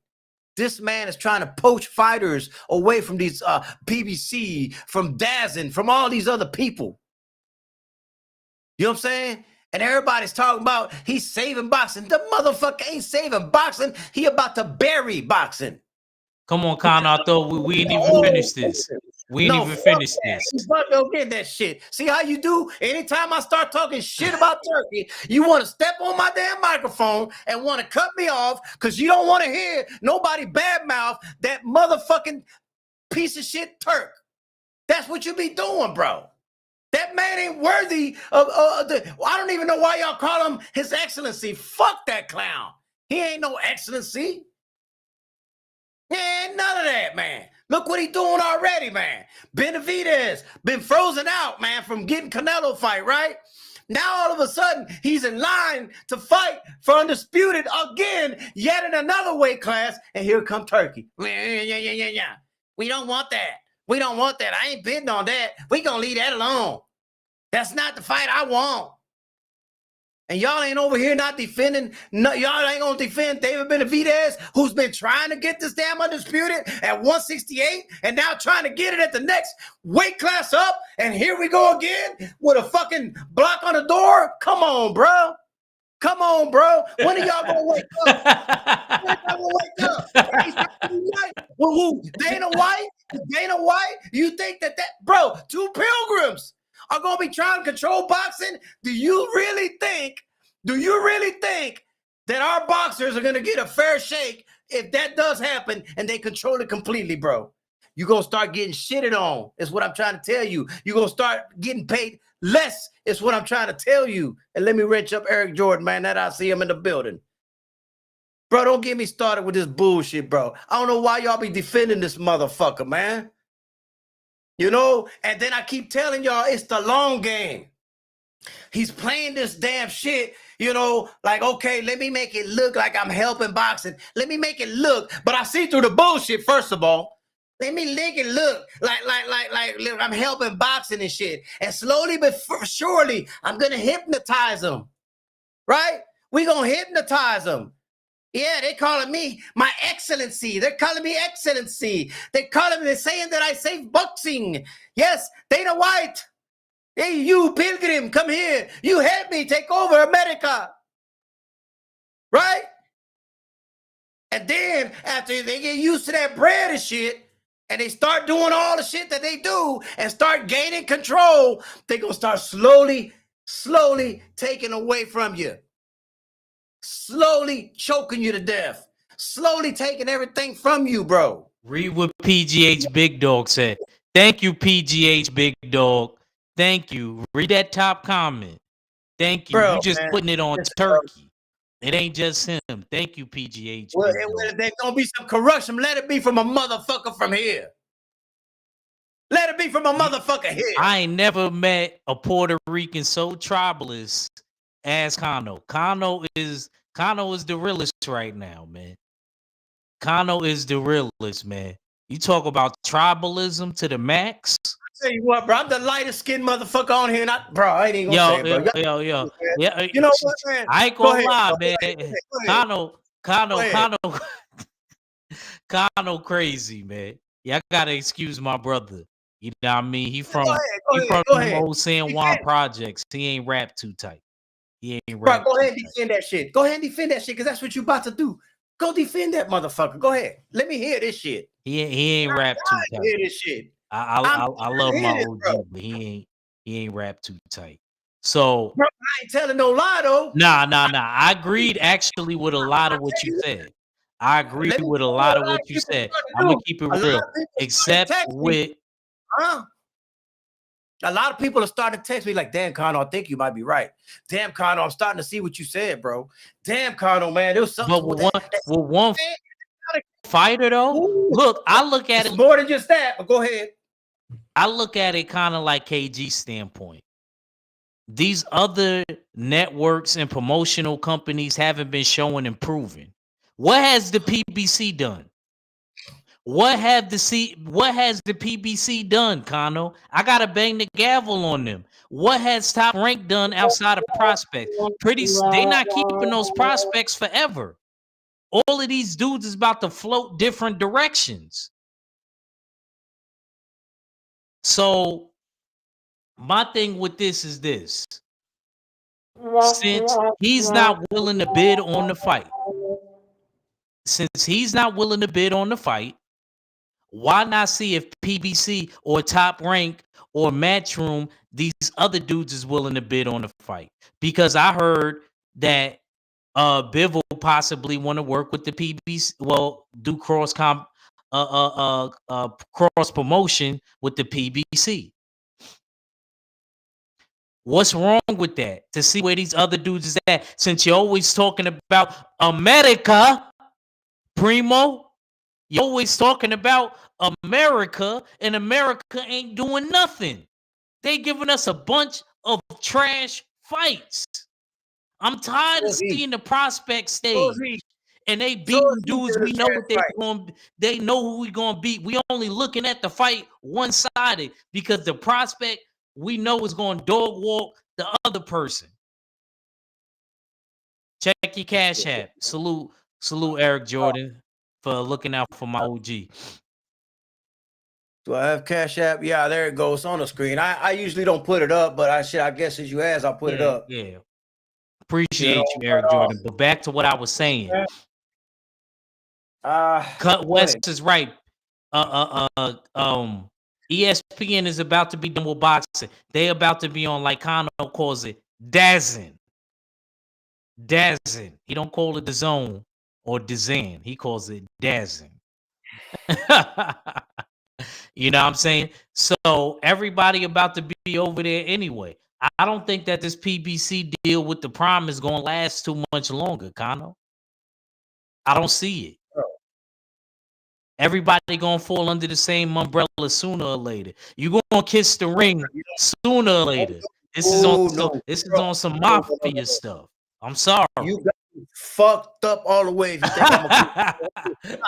This man is trying to poach fighters away from these PBC, from DAZN, from all these other people. You know what I'm saying? And everybody's talking about he's saving boxing. The motherfucker ain't saving boxing. He about to bury boxing. Come on, Con. I thought we ain't even finished this. We ain't even finished this. Don't get that shit. See how you do? Anytime I start talking shit about Turkey, you want to step on my damn microphone and want to cut me off because you don't want to hear nobody badmouth that motherfucking piece of shit Turk. That's what you be doing, bro. That man ain't worthy of I don't even know why y'all call him His Excellency. Fuck that clown. He ain't no excellency. He ain't none of that, man. Look what he doing already, man. Benavidez been frozen out, man, from getting Canelo fight, right? Now all of a sudden he's in line to fight for undisputed again, yet in another weight class, and here come Turkey. Yeah. We don't want that. We don't want that. I ain't bidding on that. We gonna leave that alone. That's not the fight I want. And y'all ain't over here not defending. No, y'all ain't gonna defend David Benavidez, who's been trying to get this damn undisputed at 168 and now trying to get it at the next weight class up. And here we go again with a fucking block on the door. Come on, bro. Come on, bro. When are y'all gonna wake up? When are y'all gonna wake up? Who? Dana White? Dana White? You think that bro, two pilgrims are gonna be trying to control boxing? Do you really think that our boxers are gonna get a fair shake if that does happen and they control it completely, bro? You're gonna start getting shitted on, is what I'm trying to tell you. You're gonna start getting paid less, is what I'm trying to tell you. And let me wrench up Eric Jordan, man, that I see him in the building. Bro, don't get me started with this bullshit, bro. I don't know why y'all be defending this motherfucker, man. You know, and then I keep telling y'all it's the long game. He's playing this damn shit, you know, like, okay, let me make it look like I'm helping boxing. Let me make it look, but I see through the bullshit, first of all. Let me make it look like I'm helping boxing and shit. And slowly but surely, I'm going to hypnotize them, right? We're going to hypnotize them. Yeah, they calling me my excellency. They're calling me excellency. They're saying that I save boxing. Yes, Dana White. Hey, you pilgrim, come here. You help me take over America. Right? And then after they get used to that bread and shit, and they start doing all the shit that they do and start gaining control, they're going to start slowly taking away from you. Slowly choking you to death. Slowly taking everything from you, bro. Read what PGH Big Dog said. Thank you, PGH Big Dog. Thank you. Read that top comment. Thank you. Bro, you just putting it on Turkey. It ain't just him. Thank you, PGH. Well, there's going to be some corruption. Let it be from a motherfucker from here. Let it be from a motherfucker here. I ain't never met a Puerto Rican so tribalist as Kano. Kano is Kano is the realest right now, man. Kano is the realest, man. You talk about tribalism to the max. Tell you what, bro, I'm the lightest skinned motherfucker on here, and I ain't even gonna say it, bro. Yo. Yeah, You know what, man? I ain't Go gonna ahead, lie, bro. man. Go ahead. Kano crazy, man. Yeah, I gotta excuse my brother. You know what I mean? He from Go them ahead. old San Juan projects. He ain't rap too tight. He ain't Bro, rap. go ahead and defend that shit. Go ahead and defend that shit, because that's what you about to do. Go defend that motherfucker. Go ahead. Let me hear this shit. He ain't rap too tight. Hear this shit. I love my OG, but he ain't rap too tight. So bro, I ain't telling no lie though. Nah. I agreed actually with a lot of what you said. I agree with a lot of what you said. I'm gonna keep it real, except with a lot of people are starting to text me like, damn, Kano, I think you might be right. Damn, Kano, I'm starting to see what you said, bro. Damn, Kano, man, there was something. But one fighter though. Ooh. Look, I look at it more than just that. But go ahead. I look at it kind of like KG's standpoint. These other networks and promotional companies haven't been showing and proving. What has the PBC done? What has the PBC done, Kano? I gotta bang the gavel on them. What has Top Rank done outside of prospects? They not keeping those prospects forever. All of these dudes is about to float different directions. So my thing with this is this. Since he's not willing to bid on the fight, why not see if PBC or Top Rank or Matchroom, these other dudes is willing to bid on the fight? Because I heard that Biv will possibly want to work with the PBC, well, do cross promotion with the PBC. What's wrong with that? To see where these other dudes is at, since you're always talking about America, Primo, you're always talking about America, and America ain't doing nothing. They giving us a bunch of trash fights. I'm tired of seeing the prospect stage. And they beating dudes. We know what they know who we gonna beat. We only looking at the fight one-sided because the prospect we know is going to dog walk the other person. Check your Cash App. Salute Eric Jordan for looking out for my OG. Do I have Cash App? Yeah, there it goes on the screen. I usually don't put it up, but I guess as you ask, I'll put it up. Yeah. Appreciate you, Eric Jordan. But back to what I was saying. Cut West is right. ESPN is about to be done with boxing. They about to be on, like Kano calls it, dazzing. He don't call it the zone or DAZN. He calls it dazzing. You know what I'm saying? So everybody about to be over there anyway. I don't think that this PBC deal with the Prime is going to last too much longer, Kano. I don't see it. Everybody gonna fall under the same umbrella sooner or later. You gonna kiss the ring sooner or later. This is on some mafia stuff. I'm sorry. You got me fucked up all the way. If you think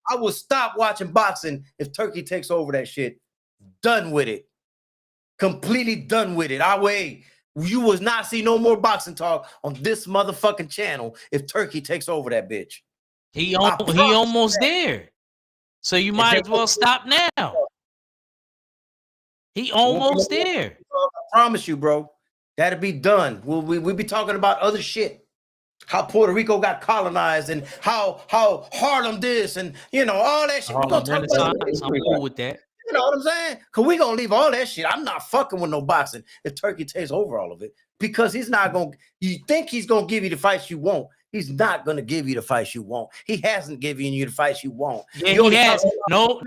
I will stop watching boxing if Turkey takes over that shit. Done with it. Completely done with it. You will not see no more boxing talk on this motherfucking channel if Turkey takes over that bitch. He almost there. So you might as well stop now. He almost there. I promise you, bro. That'll be done. We'll be talking about other shit. How Puerto Rico got colonized and how Harlem this and all that shit. I'm cool with that. You know what I'm saying? Because we're going to leave all that shit. I'm not fucking with no boxing if Turkey takes over all of it. Because he's not going to, you think he's going to give you the fights you want. He's not going to give you the fights you want. He hasn't given you the fights you want. Yeah, he has. No.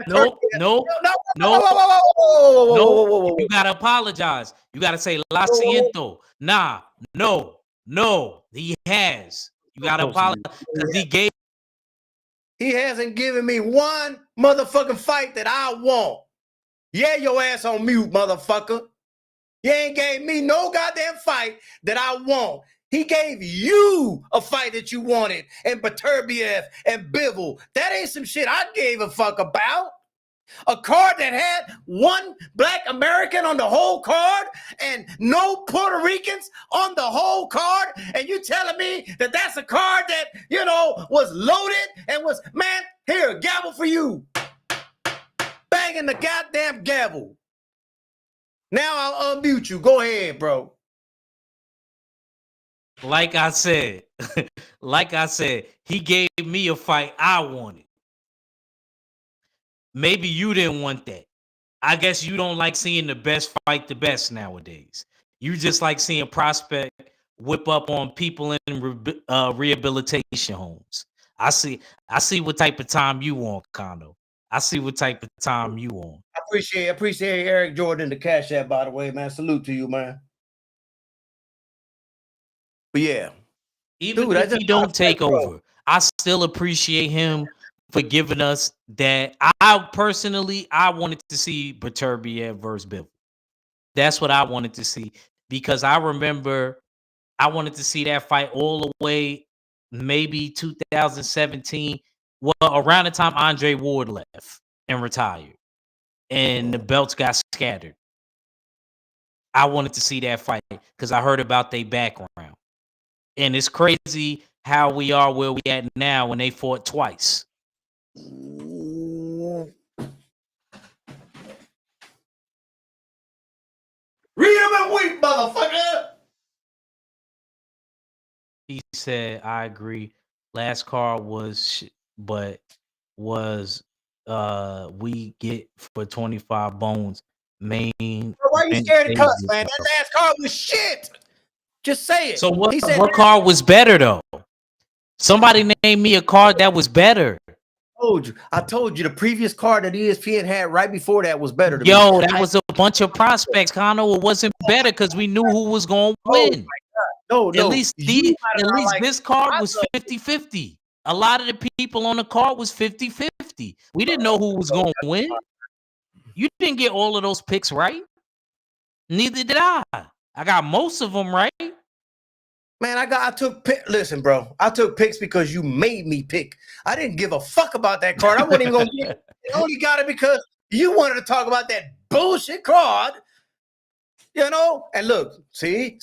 You got to apologize. You got to say, La siento. Nah, no. He has. You got to apologize because he hasn't given me one motherfucking fight that I want. Yeah, your ass on mute, motherfucker. You ain't gave me no goddamn fight that I want. He gave you a fight that you wanted, and Beterbiev and Bivol. That ain't some shit I gave a fuck about. A card that had one black American on the whole card and no Puerto Ricans on the whole card, and you telling me that that's a card that, you know, was loaded and was, man, here, gavel for you. Banging the goddamn gavel. Now I'll unmute you. Go ahead, bro. Like I said, he gave me a fight I wanted. Maybe you didn't want that. I guess you don't like seeing the best fight the best nowadays. You just like seeing Prospect whip up on people in rehabilitation homes. I see what type of time you want, Kondo. I see what type of time you want. I appreciate Eric Jordan, the Cash App, by the way, man. Salute to you, man. But yeah. Even if he don't take over, I still appreciate him for giving us that. I personally wanted to see Beterbiev versus Bivol. That's what I wanted to see, because I remember I wanted to see that fight all the way, maybe 2017, well, around the time Andre Ward left and retired and the belts got scattered. I wanted to see that fight because I heard about their background. And it's crazy how we are where we at now when they fought twice. Read them and weep, motherfucker. He said, I agree. Last card was, but was we get for 25 bones. Main. Why you scared to cuss, man? That last card was shit. Just say it. So what card was better though? Somebody named me a card that was better. I told you the previous card that ESPN had right before that was better. Yo, that was a bunch of prospects, Kondo. It wasn't better because we knew who was going to win. No. At least this card was 50-50. A lot of the people on the card was 50-50. We didn't know who was going to win. You didn't get all of those picks right. Neither did I. I got most of them right. Man, I took pick. Listen, bro, I took picks because you made me pick. I didn't give a fuck about that card. I wasn't even gonna get it. I only got it because you wanted to talk about that bullshit card. You know, and look, see.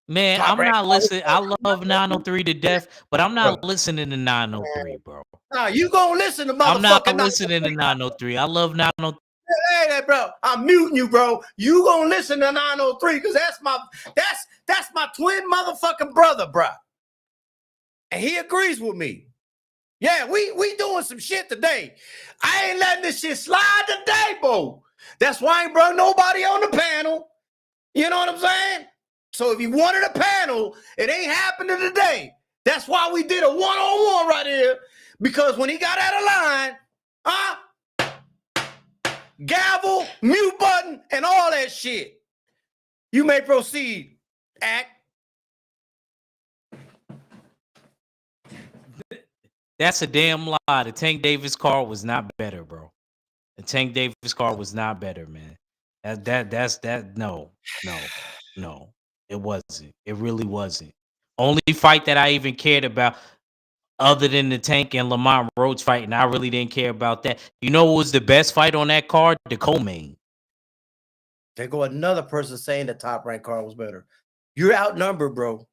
Man, I'm not listening. I love 903 to death, but I'm not listening to 903, bro. Nah, you gonna listen to motherfucking. I'm not listening to 903. I love 903. Hey, bro, I'm muting you, bro. You gonna listen to 903 because that's my twin motherfucking brother, bro. And he agrees with me. Yeah, we doing some shit today. I ain't letting this shit slide today, bro. That's why I ain't brought nobody on the panel. You know what I'm saying? So if you wanted a panel, it ain't happening today. That's why we did a one-on-one right here. Because when he got out of line, gavel, mute button, and all that shit. You may proceed, Act. That's a damn lie. The Tank Davis card was not better, bro. The Tank Davis card was not better, man. No. It wasn't. It really wasn't. Only fight that I even cared about, other than the Tank and Lamont Rhodes fight, and I really didn't care about that. You know what was the best fight on that card? The co-main. There go another person saying the top ranked card was better. You're outnumbered, bro.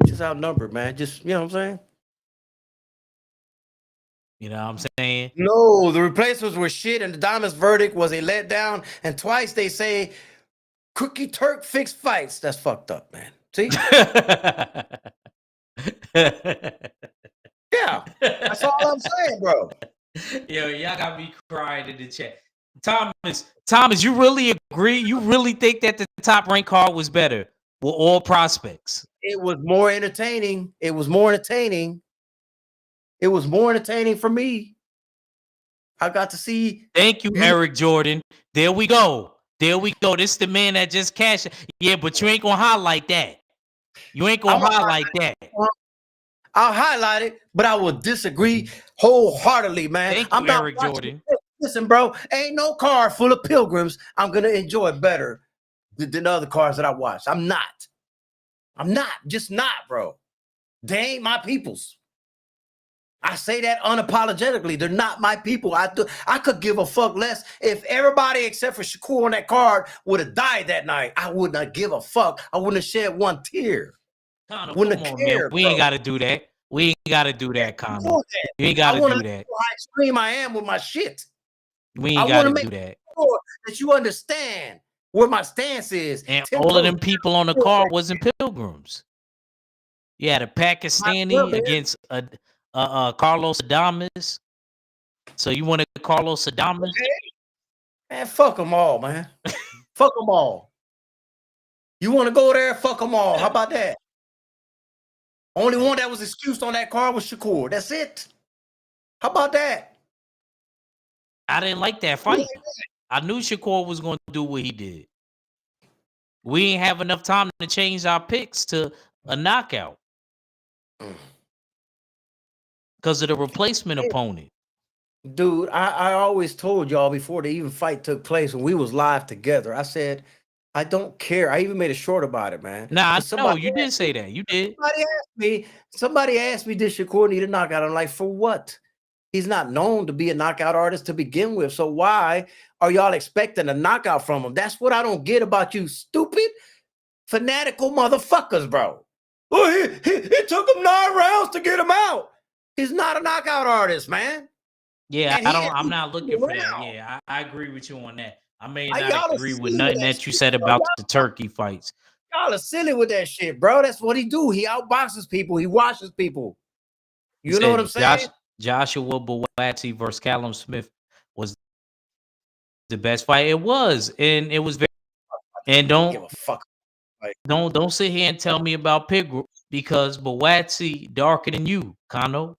Just outnumbered, man. Just, you know what I'm saying? You know what I'm saying? No, the replacements were shit, and the Diamond's verdict was a letdown. And twice they say Cookie Turk fixed fights. That's fucked up, man. See? Yeah, that's all I'm saying, bro. Yo, y'all got me crying in the chat. Thomas, you really agree? You really think that the top ranked card was better with all prospects? It was more entertaining. It was more entertaining for me. I got to see. Thank you, Eric Jordan. There we go. This is the man that just cashed. Yeah, but you ain't gonna highlight that. You ain't gonna highlight that. I'll highlight it, but I will disagree wholeheartedly, man. Thank you, Eric Jordan. Listen, bro, ain't no car full of pilgrims I'm gonna enjoy better than the other cards that I watched. I'm not. Just not, bro. They ain't my peoples. I say that unapologetically. They're not my people. I could give a fuck less if everybody except for Shakur on that card would have died that night. I would not give a fuck. I wouldn't have shed one tear. Condo, Wouldn't come have on, man. cared, We ain't got to do that. We ain't got to do that, Condo. We ain't got to do that. How extreme I am with my shit. We ain't got to do that. Sure that you understand where my stance is. And all of them people on the card wasn't pilgrims. You had a Pakistani against Carlos Adames. So you wanted Carlos Adames? Okay. Man, fuck them all, man. Fuck them all. You want to go there? Fuck them all. How about that? Only one that was excused on that card was Shakur. That's it. How about that? I didn't like that fight. I knew Shakur was going to do what he did. We ain't have enough time to change our picks to a knockout because of the replacement opponent. Dude, I always told y'all before the even fight took place when we was live together, I said, I don't care. I even made a short about it, man. Nah, no, you did say that. You did. Somebody asked me, did Shakur need a knockout? I'm like, for what? He's not known to be a knockout artist to begin with. So why are y'all expecting a knockout from him? That's what I don't get about you stupid, fanatical motherfuckers, bro. Oh, it took him 9 rounds to get him out. He's not a knockout artist, man. Yeah, I'm not looking for that. Yeah, I agree with you on that. I may not agree with nothing that you said about the turkey fights. Y'all are silly with that shit, bro. That's what he do. He outboxes people. He washes people. You know what I'm saying? Joshua Buatsi versus Callum Smith was the best fight. It was, and it was very. And don't give a fuck. Don't sit here and tell me about Pilgrim because Buatsi darker than you, Kano.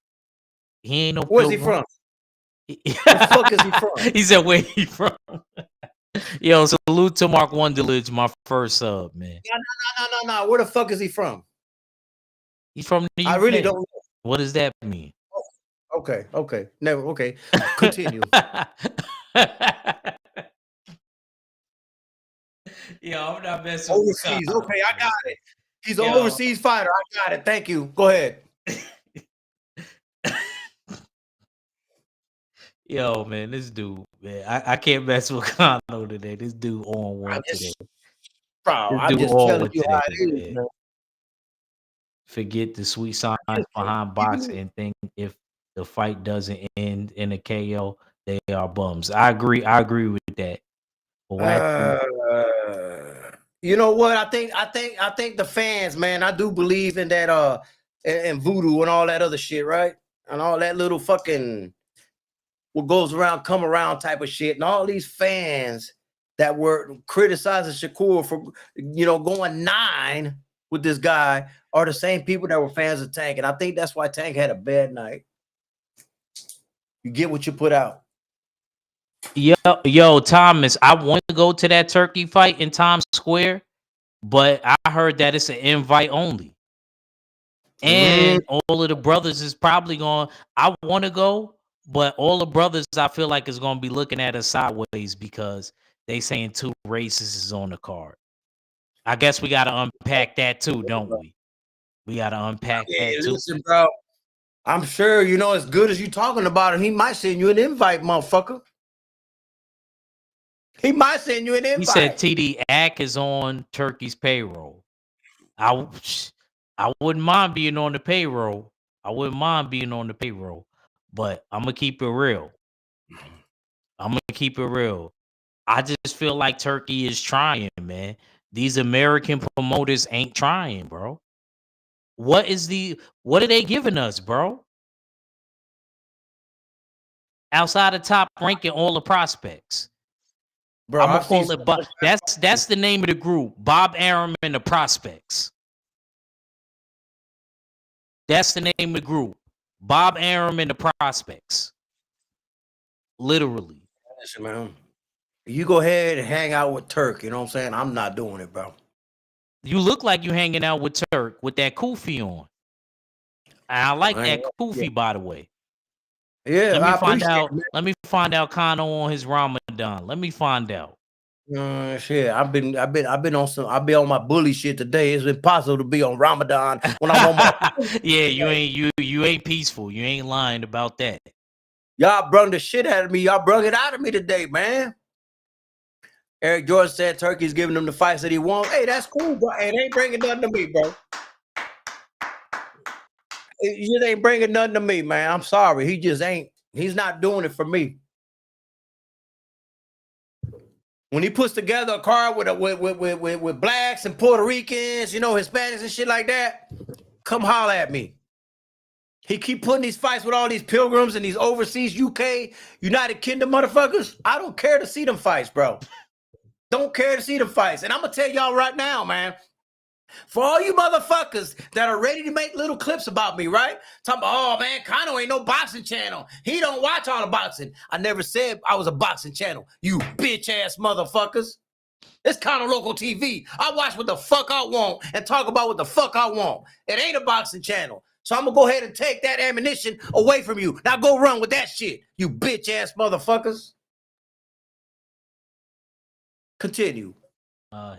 He ain't no. Where's he from? Where the fuck is he from? He said, where he from? Yo, salute to Mark Wonderledge, my first sub, man. No. Where the fuck is he from? He's from the UK. I really don't know. What does that mean? Okay. Never. Okay. Continue. Yo, I'm not messing overseas. Okay, I got it. He's an overseas fighter. I got it. Thank you. Go ahead. Yo, man, this dude, man, I can't mess with Kano today. This dude on one today. Bro, I'm just telling you how it is, man. Forget the sweet science behind boxing and think if the fight doesn't end in a KO, they are bums. I agree with that. You know what? I think the fans, man, I do believe in that in voodoo and all that other shit, right? And all that little fucking what goes around, come around type of shit. And all these fans that were criticizing Shakur for, going 9 with this guy are the same people that were fans of Tank. And I think that's why Tank had a bad night. You get what you put out. Yo, Thomas, I want to go to that turkey fight in Times Square, but I heard that it's an invite only. And all of the brothers is probably going, I want to go, but all the brothers I feel like is going to be looking at us sideways because they saying 2 races is on the card. I guess we got to unpack that too, don't we? We got to unpack that too. Listen, bro, I'm sure, as good as you talking about him, he might send you an invite, motherfucker. He might send you an invite. He said TD Ack is on Turkey's payroll. I wouldn't mind being on the payroll. But I'm going to keep it real. I just feel like Turkey is trying, man. These American promoters ain't trying, bro. What are they giving us, bro? Outside of top ranking all the prospects. Bro, I'm gonna call it that's the name of the group. Bob Arum and the Prospects. That's the name of the group. Bob Arum and the Prospects. Literally. Listen, man. You go ahead and hang out with Turk. You know what I'm saying? I'm not doing it, bro. You look like you hanging out with Turk with that kufi on. I like that kufi, by the way. Yeah, let me find out Kano on his Ramadan. Let me find out. Shit, I've been on some. I've been on my bully shit today. It's impossible to be on Ramadan when I'm on my. Yeah, you ain't peaceful. You ain't lying about that. Y'all brung the shit out of me. Y'all brung it out of me today, man. Eric George said Turkey's giving him the fights that he wants. Hey, that's cool, bro. It ain't bringing nothing to me, bro. It ain't bringing nothing to me, man. I'm sorry. He just ain't. He's not doing it for me. When he puts together a card with blacks and Puerto Ricans, Hispanics and shit like that, come holler at me. He keep putting these fights with all these pilgrims and these overseas UK, United Kingdom motherfuckers. I don't care to see them fights, bro. Don't care to see them fights. And I'm gonna tell y'all right now, man. For all you motherfuckers that are ready to make little clips about me, right? Talking about, oh man, Kano ain't no boxing channel. He don't watch all the boxing. I never said I was a boxing channel. You bitch ass motherfuckers. It's Kano Local TV. I watch what the fuck I want and talk about what the fuck I want. It ain't a boxing channel. So I'm gonna go ahead and take that ammunition away from you. Now go run with that shit, you bitch ass motherfuckers. Continue.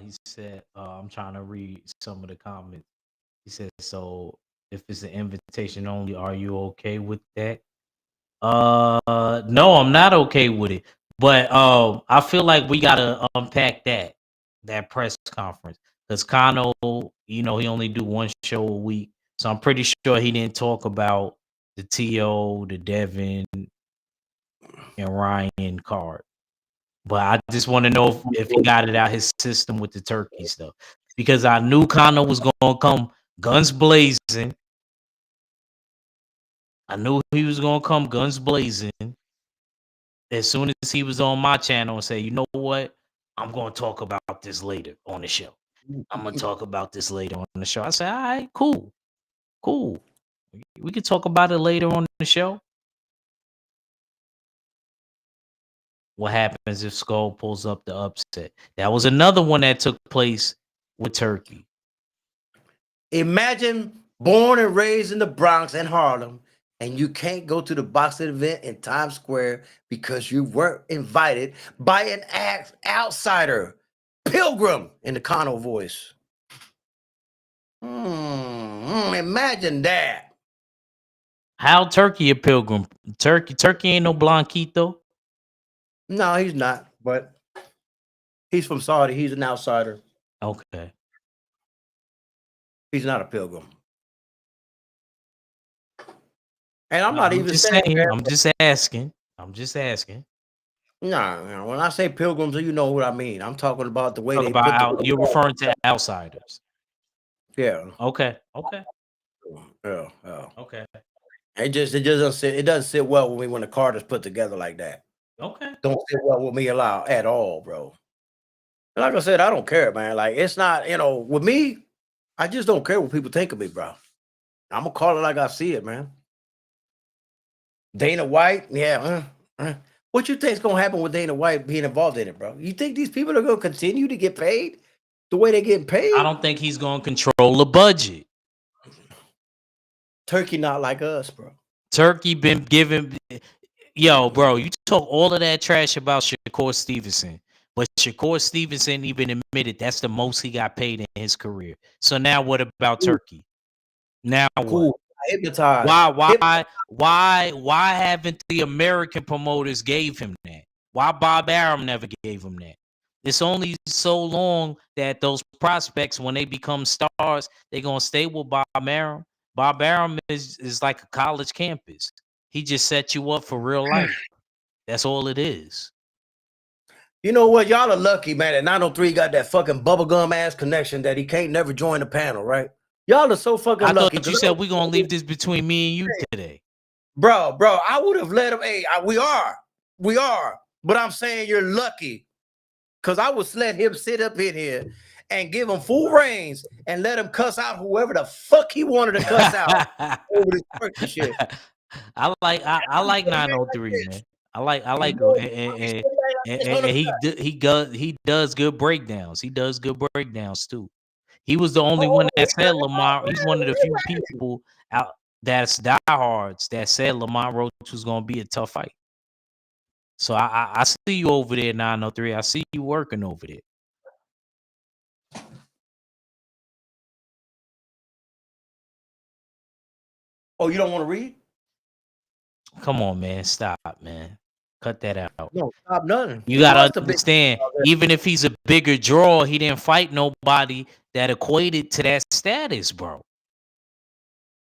He said, I'm trying to read some of the comments. He said, so if it's an invitation only, are you okay with that? No, I'm not okay with it. But I feel like we gotta unpack that press conference because Kano, he only do one show a week, so I'm pretty sure he didn't talk about the To, the Devin, and Ryan card. But I just want to know if he got it out his system with the turkey stuff because I knew Kano was gonna come guns blazing. I knew he was gonna come guns blazing as soon as he was on my channel and say, you know what, I'm gonna talk about this later on the show. I'm gonna talk about this later on the show. I said, all right, cool. We can talk about it later on the show. What happens if Skull pulls up the upset? That was another one that took place with Turkey. Imagine born and raised in the Bronx and Harlem, and you can't go to the boxing event in Times Square because you weren't invited by an outsider, pilgrim in the Kano voice. Imagine that. How Turkey a pilgrim? Turkey ain't no Blanquito. No, he's not, but he's from Saudi. He's an outsider. Okay. He's not a pilgrim. And I'm No, not I'm even just saying, saying. I'm just asking. no, when I say pilgrims, you know what I mean. I'm talking about the way Talk they put about the. you're referring to outsiders. Yeah. Okay. Yeah. Okay. It doesn't sit well with me when the card is put together like that. Okay. Don't sit well with me at all, bro. And like I said, I don't care, man. Like it's not, with me, I just don't care what people think of me, bro. I'm gonna call it like I see it, man. Dana White, yeah. What you think's gonna happen with Dana White being involved in it, bro? You think these people are gonna continue to get paid the way they're getting paid? I don't think he's gonna control the budget. Turkey not like us, bro. Turkey been giving. Yo, bro, you talk all of that trash about Shakur Stevenson, but Shakur Stevenson even admitted that's the most he got paid in his career. So now what about Cool. Turkey? Now what? Cool. Hypnotized. Why haven't the American promoters gave him that? Why Bob Arum never gave him that? It's only so long that those prospects, when they become stars, they're gonna stay with Bob Arum. Bob Arum is like a college campus. He just set you up for real life. That's all it is. You know what? Y'all are lucky, man. That 903 got that fucking bubblegum ass connection that he can't never join the panel, right? Y'all are so fucking I lucky. thought you said we're gonna leave this between me and you today. Bro, I would have let him. Hey, we are. But I'm saying you're lucky because I would let him sit up in here and give him full reins and let him cuss out whoever the fuck he wanted to cuss out over this Turkey shit. I like 903, man. I like and he does good breakdowns. He does good breakdowns too. He was the only one that said Lamont. He's one of the few people out that's diehards that said Lamont Roach was going to be a tough fight. So I see you over there, 903. I see you working over there. Oh, you don't want to read? Come on, man. Stop, man. Cut that out. No, stop nothing. You He gotta was the big. understand, even if he's a bigger draw, he didn't fight nobody that equated to that status, bro.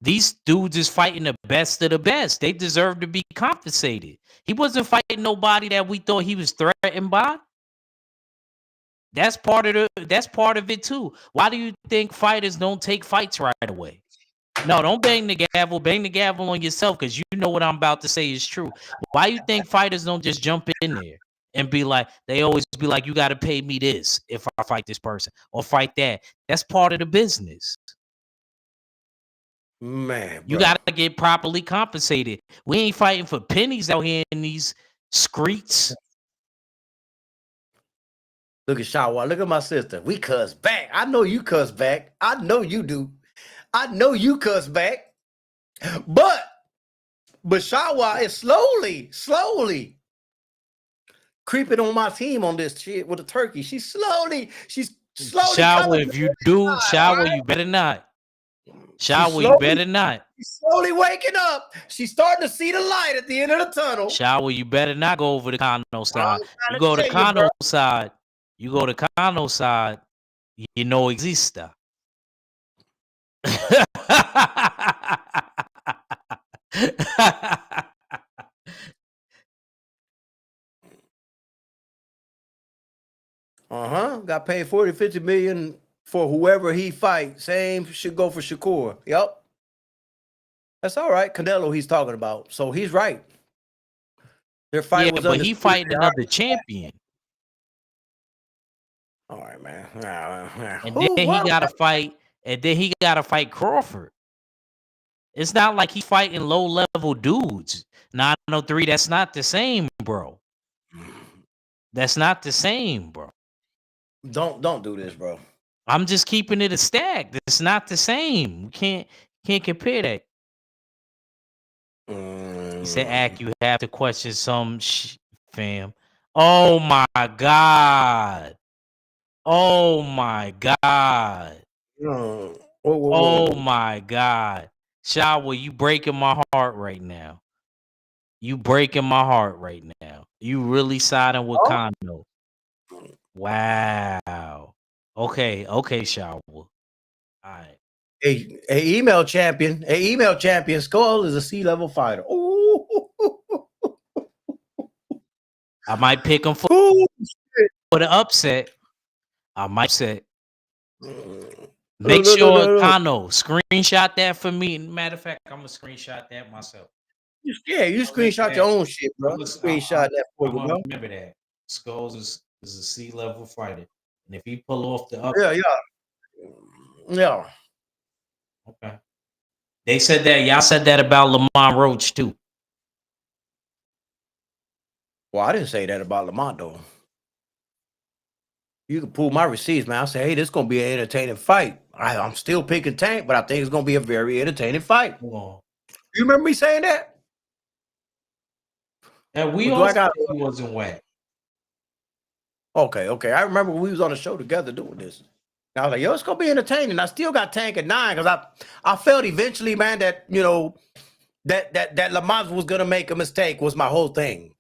These dudes is fighting the best of the best. They deserve to be compensated. He wasn't fighting nobody that we thought he was threatened by. That's part of it too. Why do you think fighters don't take fights right away? No, don't bang the gavel. Bang the gavel on yourself, because you know what I'm about to say is true. Why you think fighters don't just jump in there and be like, they always be like, you got to pay me this if I fight this person or fight that? That's part of the business. Man, You bro. got to get properly compensated. We ain't fighting for pennies out here in these streets. Look at Shawa. Look at my sister. We cuss back. I know you cuss back. I know you do. I know you cuss back. But Shawa is slowly creeping on my team on this shit with the turkey. She's slowly Shower, coming. if you do, Shower, right? you better not. She's Shower, you better not. She's slowly waking up. She's starting to see the light at the end of the tunnel. Shower, you better not go over the condo side. You go to condo side. You go to condo side. You know exista. Got paid 40, 50 million for whoever he fight. Same should go for Shakur. Yep. That's all right. Canelo he's talking about. So he's right. Their fight was but he fighting another champion. All right, man. And then he gotta fight. And then he gotta fight Crawford. It's not like he's fighting low level dudes. 903. That's not the same, bro. That's not the same, bro. Don't do this, bro. I'm just keeping it a stack. It's not the same. We can't compare that. He said, "Ack, you have to question some fam." Oh my god. Oh my god. Oh my god. Shower, you breaking my heart right now. You breaking my heart right now. You really siding with Kondo. Wow. Okay, Shower. All right. A email champion. Skull is a C-level fighter. Ooh. I might pick him for the upset. I might say. Make sure Kano screenshot that for me. Matter of fact, I'm gonna screenshot that myself. Yeah, you screenshot your own shit, bro. Screenshot that for you, bro. Remember that Skulls is a C-level fighter, and if he pull off the upset, yeah. Okay. They said that. Y'all said that about Lamont Roach too. Well, I didn't say that about Lamont though. You can pull my receipts, man. I say, hey, this is gonna be an entertaining fight. I'm still picking Tank, but I think it's gonna be a very entertaining fight. You remember me saying that? And we all said he wasn't whack. Okay. I remember we was on the show together doing this. And I was like, yo, it's gonna be entertaining. I still got Tank at 9 because I felt eventually, man, that that Lamont was gonna make a mistake was my whole thing.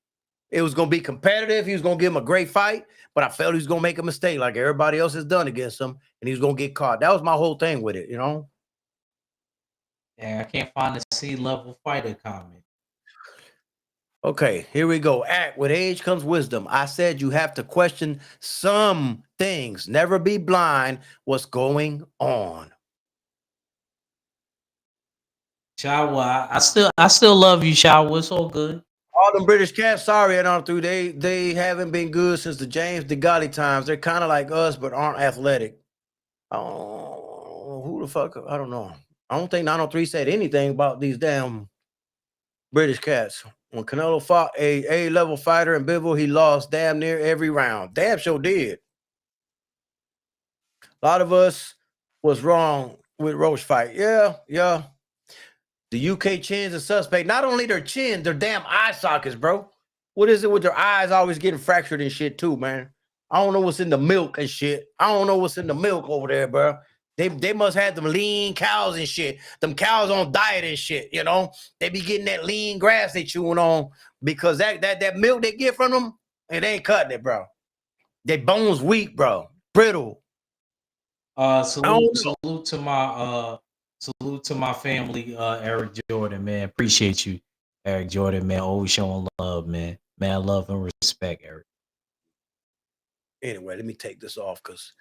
It was gonna be competitive. He was gonna give him a great fight, but I felt he was gonna make a mistake like everybody else has done against him, and he was gonna get caught. That was my whole thing with it, Yeah, I can't find a C-level fighter comment. Okay, here we go. With age comes wisdom. I said you have to question some things. Never be blind what's going on. Shawa, I still love you, Shawa. It's all good. All them British cats, sorry, and all through they haven't been good since the James DeGotti times. They're kind of like us, but aren't athletic. Oh, who the fuck? I don't know. I don't think 903 said anything about these damn British cats. When Canelo fought a A-level fighter in Bivol, he lost damn near every round. Damn sure did. A lot of us was wrong with Roach fight. Yeah. The UK chins are suspect. Not only their chin, their damn eye sockets, bro. What is it with their eyes always getting fractured and shit too, man? I don't know what's in the milk and shit. I don't know what's in the milk over there, bro. They must have them lean cows and shit. Them cows on diet and shit, you know. They be getting that lean grass they chewing on because that milk they get from them, it ain't cutting it, bro. Their bones weak, bro. Brittle. Salute to my family, Eric Jordan, man. Appreciate you, Eric Jordan, man. Always showing love, man. Man, love and respect, Eric. Anyway, let me take this off because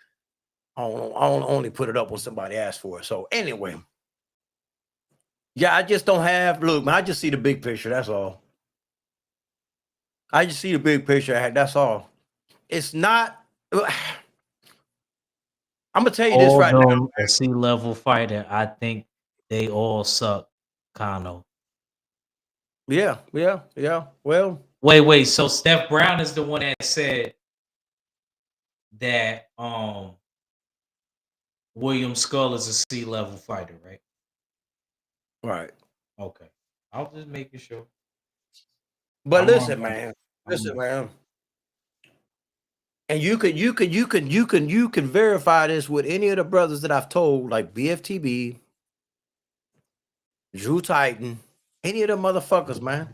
I don't only put it up when somebody asks for it. So anyway, yeah, I just don't have. Look, man, I just see the big picture. That's all. I just see the big picture. That's all. It's not. I'm gonna tell you this right now. A C-level fighter, I think they all suck, Kano. Yeah. Well, wait. So Steph Brown is the one that said that William Skull is a C-level fighter, right? Right. Okay. I was just making sure. But listen, man. Listen, man. And you can verify this with any of the brothers that I've told, like BFTB, Drew Titan, any of them motherfuckers, man.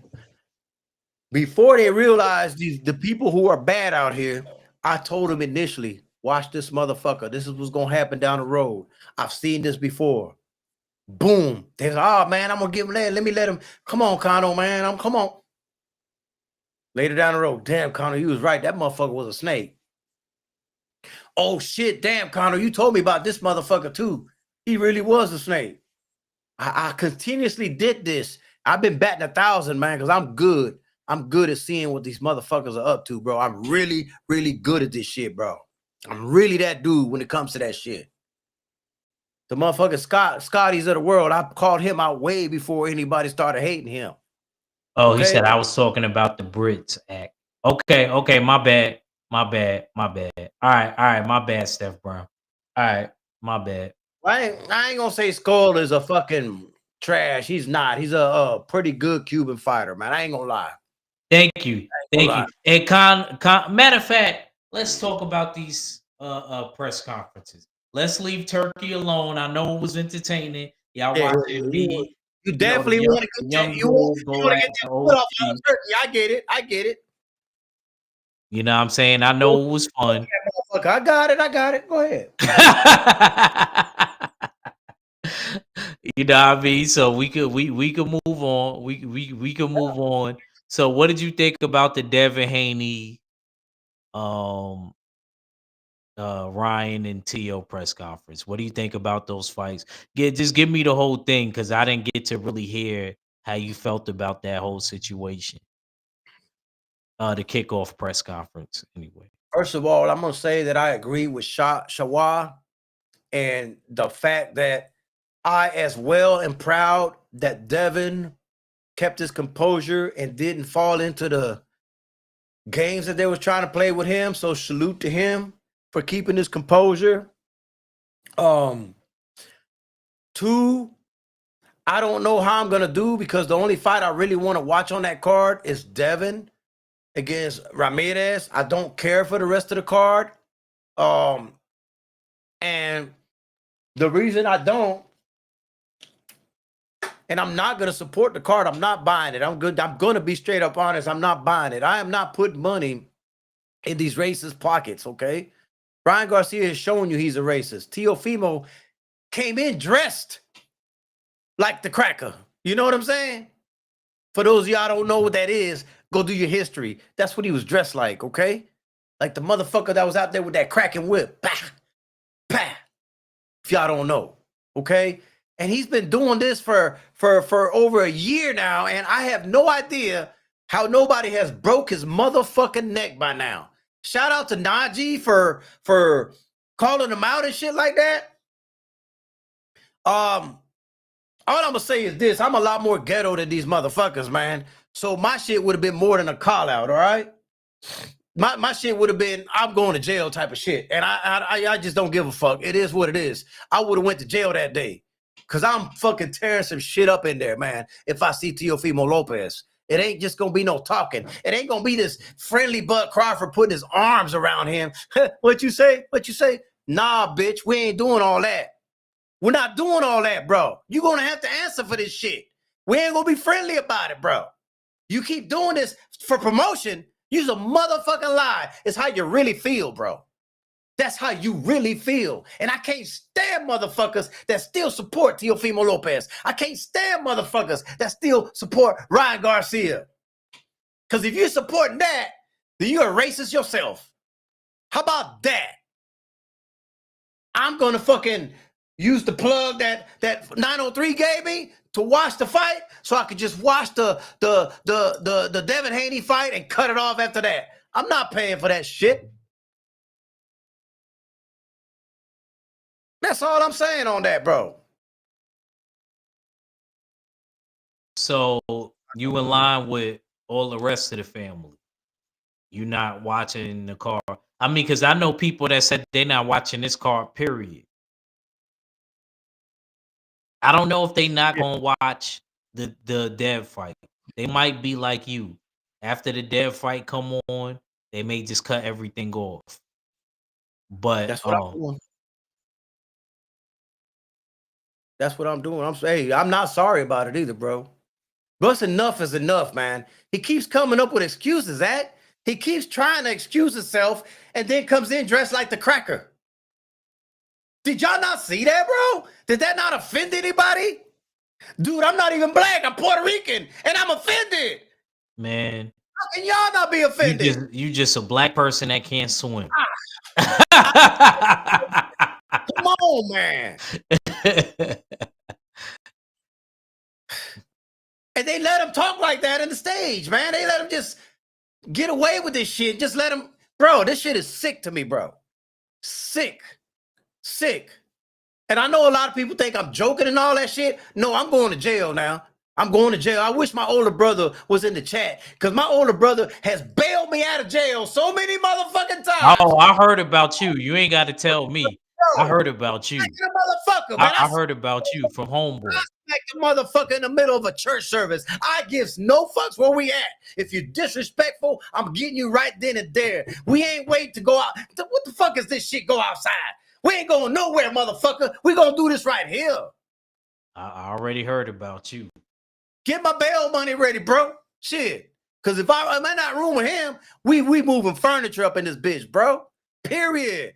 Before they realized the people who are bad out here, I told them initially, watch this motherfucker. This is what's gonna happen down the road. I've seen this before. Boom. They're like, oh man, I'm gonna give him that. Let me let him. Come on, Kano, man. Come on. Later down the road, damn, Kano, you was right. That motherfucker was a snake. Oh shit, damn, Kano, you told me about this motherfucker too. He really was a snake. I continuously did this. I've been batting 1,000, man, because I'm good. I'm good at seeing what these motherfuckers are up to, bro. I'm really, really good at this shit, bro. I'm really that dude when it comes to that shit. The motherfucking Scotties of the world, I called him out way before anybody started hating him. Oh, okay? He said I was talking about the Brits Act. Okay, my bad. All right, my bad, Steph Brown. All right, my bad. I ain't gonna say Skull is a fucking trash. He's not. He's a pretty good Cuban fighter, man. I ain't gonna lie. Thank you. And matter of fact, let's talk about these press conferences. Let's leave Turkey alone. I know it was entertaining. Y'all watched it. You definitely want to get that foot off Turkey. I get it. You know what I'm saying? I know it was fun. I got it. Go ahead. You know what I mean? So we could move on. We can move on. So what did you think about the Devin Haney, Ryan and Tio press conference? What do you think about those fights? Just give me the whole thing because I didn't get to really hear how you felt about that whole situation. The kickoff press conference, anyway. First of all, I'm gonna say that I agree with Shawah and the fact that I as well am proud that Devin kept his composure and didn't fall into the games that they was trying to play with him. So salute to him for keeping his composure. Two, I don't know how I'm gonna do because the only fight I really want to watch on that card is Devin against Ramirez. I don't care for the rest of the card. And the reason I don't, and I'm not going to support the card, I'm not buying it. I'm going to be straight up honest. I'm not buying it. I am not putting money in these racist pockets, okay? Brian Garcia has shown you he's a racist. Teofimo came in dressed like the cracker. You know what I'm saying? For those of y'all don't know what that is, go do your history. That's what he was dressed like, okay? Like the motherfucker that was out there with that cracking whip. Bah, bah. If y'all don't know, okay? And he's been doing this for over a year now, and I have no idea how nobody has broke his motherfucking neck by now. Shout out to Najee for calling him out and shit like that. All I'm gonna say is this: I'm a lot more ghetto than these motherfuckers, man. So my shit would have been more than a call out, all right? My shit would have been I'm going to jail type of shit, and I just don't give a fuck. It is what it is. I would have went to jail that day because I'm fucking tearing some shit up in there, man. If I see Teofimo Lopez, It ain't just gonna be no talking. It ain't gonna be this friendly Bud Crawford putting his arms around him. What you say? What you say? Nah, bitch, we ain't doing all that. We're not doing all that, bro. You're gonna have to answer for this shit. We ain't gonna be friendly about it, bro. You keep doing this for promotion, you's a motherfucking lie. It's how you really feel, bro. That's how you really feel. And I can't stand motherfuckers that still support Teofimo Lopez. I can't stand motherfuckers that still support Ryan Garcia. Because if you're supporting that, then you're a racist yourself. How about that? I'm going to fucking use the plug that 903 gave me to watch the fight so I could just watch the Devin Haney fight and cut it off after that. I'm not paying for that shit. That's all I'm saying on that, bro. So you in line with all the rest of the family. You're not watching the card. I mean, because I know people that said they're not watching this card, period. I don't know if they not gonna watch the Dev fight. They might be like you. After the Dev fight come on, they may just cut everything off. But that's what I'm doing. That's what I'm doing. I'm saying I'm not sorry about it either, bro. What's enough is enough, man. He keeps coming up with excuses, Zach. He keeps trying to excuse himself and then comes in dressed like the cracker. Did y'all not see that, bro? Did that not offend anybody? Dude, I'm not even black. I'm Puerto Rican, and I'm offended. Man, how can y'all not be offended? You just a black person that can't swim. Come on, man. And they let him talk like that in the stage, man. They let him just get away with this shit. Just let him, bro. This shit is sick to me, bro. Sick. And I know a lot of people think I'm joking and all that shit. No, I'm going to jail now. I'm going to jail. I wish my older brother was in the chat because my older brother has bailed me out of jail so many motherfucking times. Oh, I heard about you. You ain't got to tell me. I heard about you. Motherfucker, man. I heard about you from Homeboy. I smack the motherfucker in the middle of a church service. I gives no fucks where we at. If you're disrespectful, I'm getting you right then and there. We ain't waiting to go out. What the fuck is this shit go outside? We ain't going nowhere, motherfucker. We gonna do this right here. I already heard about you. Get my bail money ready, bro. Shit. Because if I'm in that room with him, we moving furniture up in this bitch, bro. Period.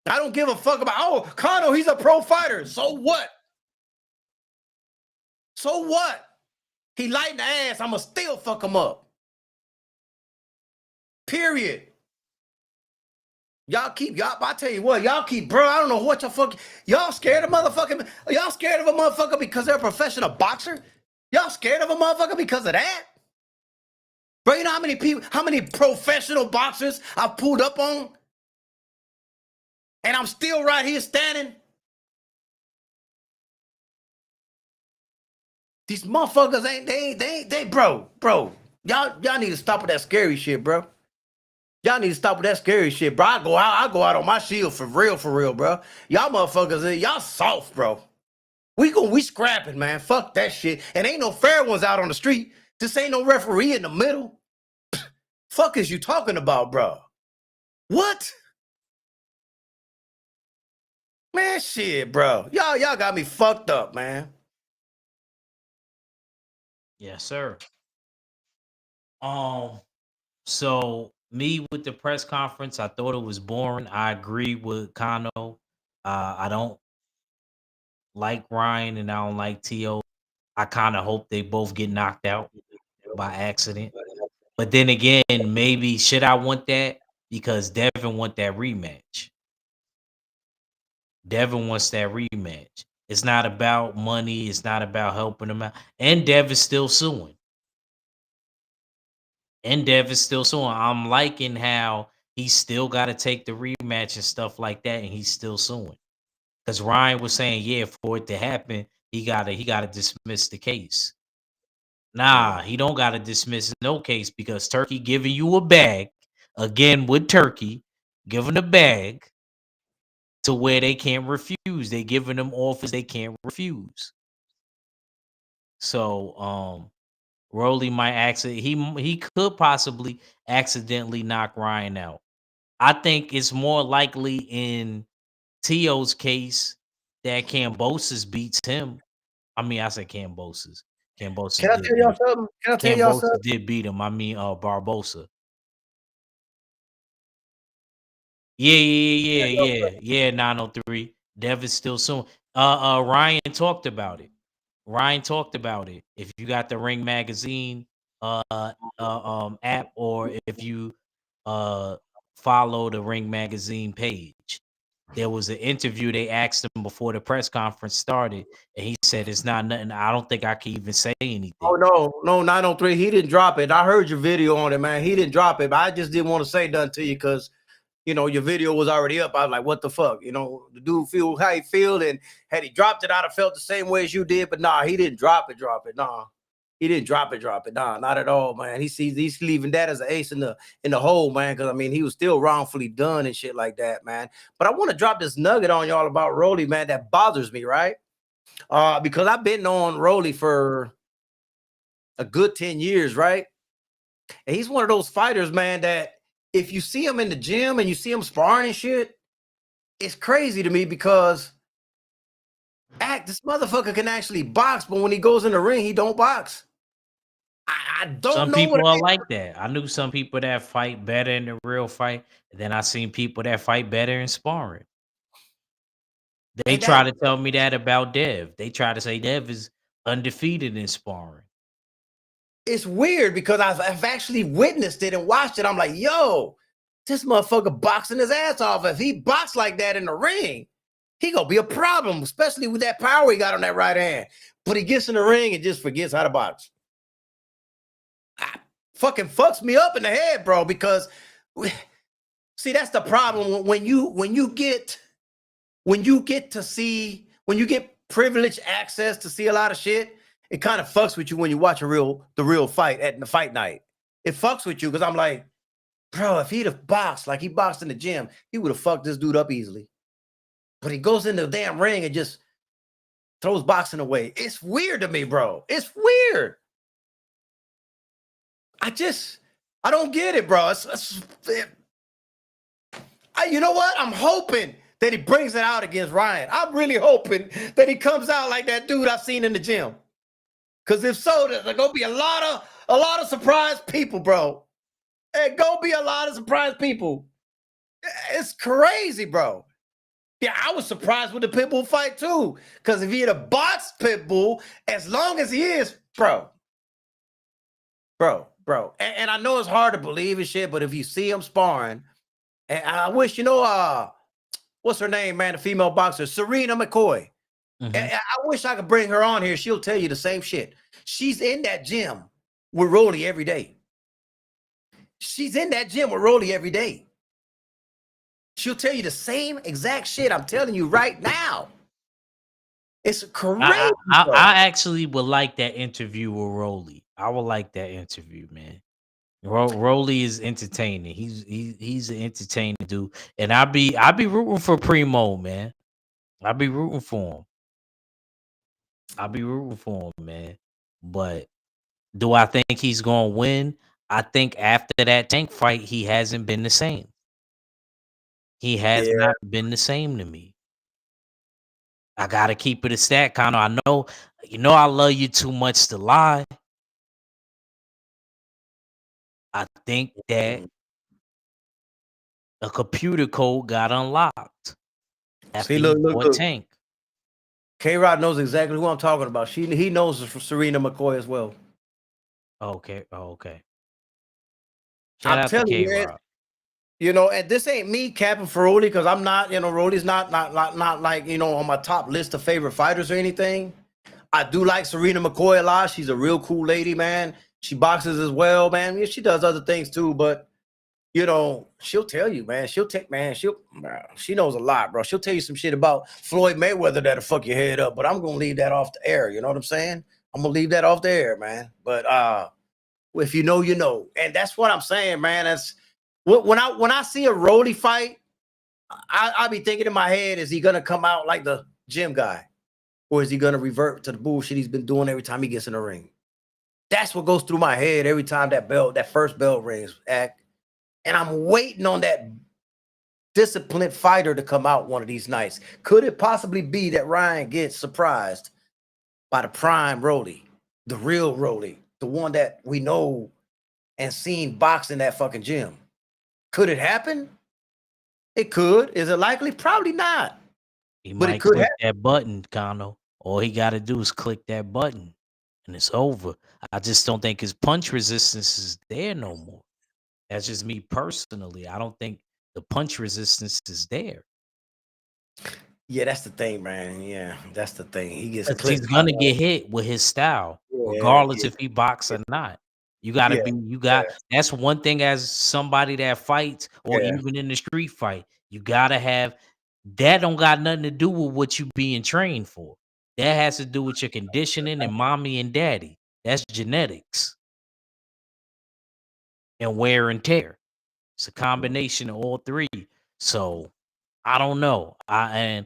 I don't give a fuck about, oh, Kano, he's a pro fighter. So what? He lighting the ass. I'ma still fuck him up. Period. I tell you what, y'all keep, bro, I don't know what y'all scared of y'all scared of a motherfucker because they're a professional boxer? Y'all scared of a motherfucker because of that? Bro, you know how many professional boxers I've pulled up on? And I'm still right here standing? These motherfuckers bro. Y'all need to stop with that scary shit, bro. Y'all need to stop with that scary shit, bro. I go out on my shield for real, bro. Y'all motherfuckers, y'all soft, bro. We scrapping, man. Fuck that shit. And ain't no fair ones out on the street. This ain't no referee in the middle. Fuck is you talking about, bro? What? Man, shit, bro. Y'all got me fucked up, man. Yes, sir. So me with the press conference, I thought it was boring. I agree with Kano. I don't like Ryan and I don't like T.O. I kind of hope they both get knocked out by accident. But then again, maybe should I want that? Because Devin want that rematch. Devin wants that rematch. It's not about money. It's not about helping him out. And Dev is still suing. I'm liking how he's still got to take the rematch and stuff like that, and he's still suing. Because Ryan was saying, yeah, for it to happen, he gotta dismiss the case. Nah, he don't gotta dismiss no case because Turkey giving you a bag again with Turkey, giving a bag to where they can't refuse. They giving them offers they can't refuse. So Rolly might he could possibly accidentally knock Ryan out. I think it's more likely in Tio's case that Cambosis beats him. I mean, I said Cambosis. Can Cambosis I did tell y'all beat something? Can I tell y'all Cambosis something? did beat him. I mean, Barbosa. Yeah. 903. Dev is still soon. Ryan talked about it. Ryan talked about it. If you got the Ring Magazine app, or if you uh follow the Ring Magazine page, there was an interview. They asked him before the press conference started, and he said it's not nothing. I don't think I can even say Oh anything. no, 903. He didn't drop it. I heard your video on it, man. He didn't drop it, but I just didn't want to say nothing to you because your video was already up. I was like, what the fuck? The dude feel how he feel, and had he dropped it, I'd have felt the same way as you did. But nah, he didn't drop it. Nah. He didn't drop it. Nah, not at all, man. He's leaving that as an ace in the hole, man. Because I mean, he was still wrongfully done and shit like that, man. But I want to drop this nugget on y'all about Rolly, man. That bothers me, right? Because I've been on Rolly for a good 10 years, right? And he's one of those fighters, man, that if you see him in the gym and you see him sparring and shit, it's crazy to me because this motherfucker can actually box, but when he goes in the ring, he don't box. I don't Some know what people it are is. like that. I knew some people that fight better in the real fight. And then I seen people that fight better in sparring. They And try that to tell me that about Dev. They try to say Dev is undefeated in sparring. it's weird because I've actually witnessed it and watched it. I'm like, yo, this motherfucker boxing his ass off. If he box like that in the ring, he gonna be a problem, especially with that power he got on that right hand. But he gets in the ring and just forgets how to box. Fucking fucks me up in the head, bro, because see, that's the problem when you get privileged access to see a lot of shit. It kind of fucks with you when you watch the real fight at the fight night. It fucks with you because I'm like, bro, if he'd have boxed like he boxed in the gym, he would have fucked this dude up easily. But he goes in the damn ring and just throws boxing away. It's weird to me, bro. It's weird. I don't get it, bro. You know what? I'm hoping that he brings it out against Ryan. I'm really hoping that he comes out like that dude I've seen in the gym. Because if so, there's gonna be a lot of surprised people, bro. There's gonna be a lot of surprised people. It's crazy, bro. Yeah, I was surprised with the Pitbull fight too. Because if he had a boxed Pitbull, as long as he is, bro. And I know it's hard to believe and shit, but if you see him sparring, and I wish, what's her name, man? The female boxer, Serena McCoy. Mhm. I wish I could bring her on here. She'll tell you the same shit. She's in that gym with Rolly every day. She's in that gym with Rolly every day. She'll tell you the same exact shit I'm telling you right now. It's crazy, bro. I actually would like that interview with Rolly. I would like that interview, man. Rolly is entertaining. He's an entertaining dude, and I be rooting for Primo, man. I be rooting for him. I be rooting for him, man. But do I think he's gonna win? I think after that Tank fight, he hasn't been the same. He has Yeah. not been the same to me. I gotta keep it a stat, Connor. I know, I love you too much to lie. I think that a computer code got unlocked See, after he look. fought Tank. K-Rod knows exactly who I'm talking about. He knows Serena McCoy as well. Okay, okay. Shout I'm out to telling K you, man. Rob. And this ain't me capping for Rolly because I'm not, Rolly's not like, on my top list of favorite fighters or anything. I do like Serena McCoy a lot. She's a real cool lady, man. She boxes as well, man. Yeah, she does other things too, but she'll tell you, man. She knows a lot, bro. She'll tell you some shit about Floyd Mayweather that'll fuck your head up, but I'm gonna leave that off the air. You know what I'm saying? I'm gonna leave that off the air, man. But if you know, you know. And that's what I'm saying, man. That's when I see a Rolly fight, I be thinking in my head, is he gonna come out like the gym guy? or is he gonna revert to the bullshit he's been doing every time he gets in the ring? That's what goes through my head every time that first bell rings, Act. And I'm waiting on that disciplined fighter to come out one of these nights. Could it possibly be that Ryan gets surprised by the prime Rolly, the real Rolly, the one that we know and seen box in that fucking gym? Could it happen? It could. Is it likely? Probably not. He But it might could click happen. that button, Kano. All he got to do is click that button, and it's over. I just don't think his punch resistance is there no more. That's just me personally. I don't think the punch resistance is there. Yeah, that's the thing, man. Yeah, that's the thing. He gets 'Cause he's clipped. gonna get hit with his style, Yeah, regardless yeah, if he box or not. You gotta yeah, be you got that's one thing as somebody that fights or yeah. even in the street fight, you gotta have that don't got nothing to do with what you being trained for. That has to do with your conditioning and mommy and daddy. That's genetics and wear and tear. It's a combination of all three. So I don't know. I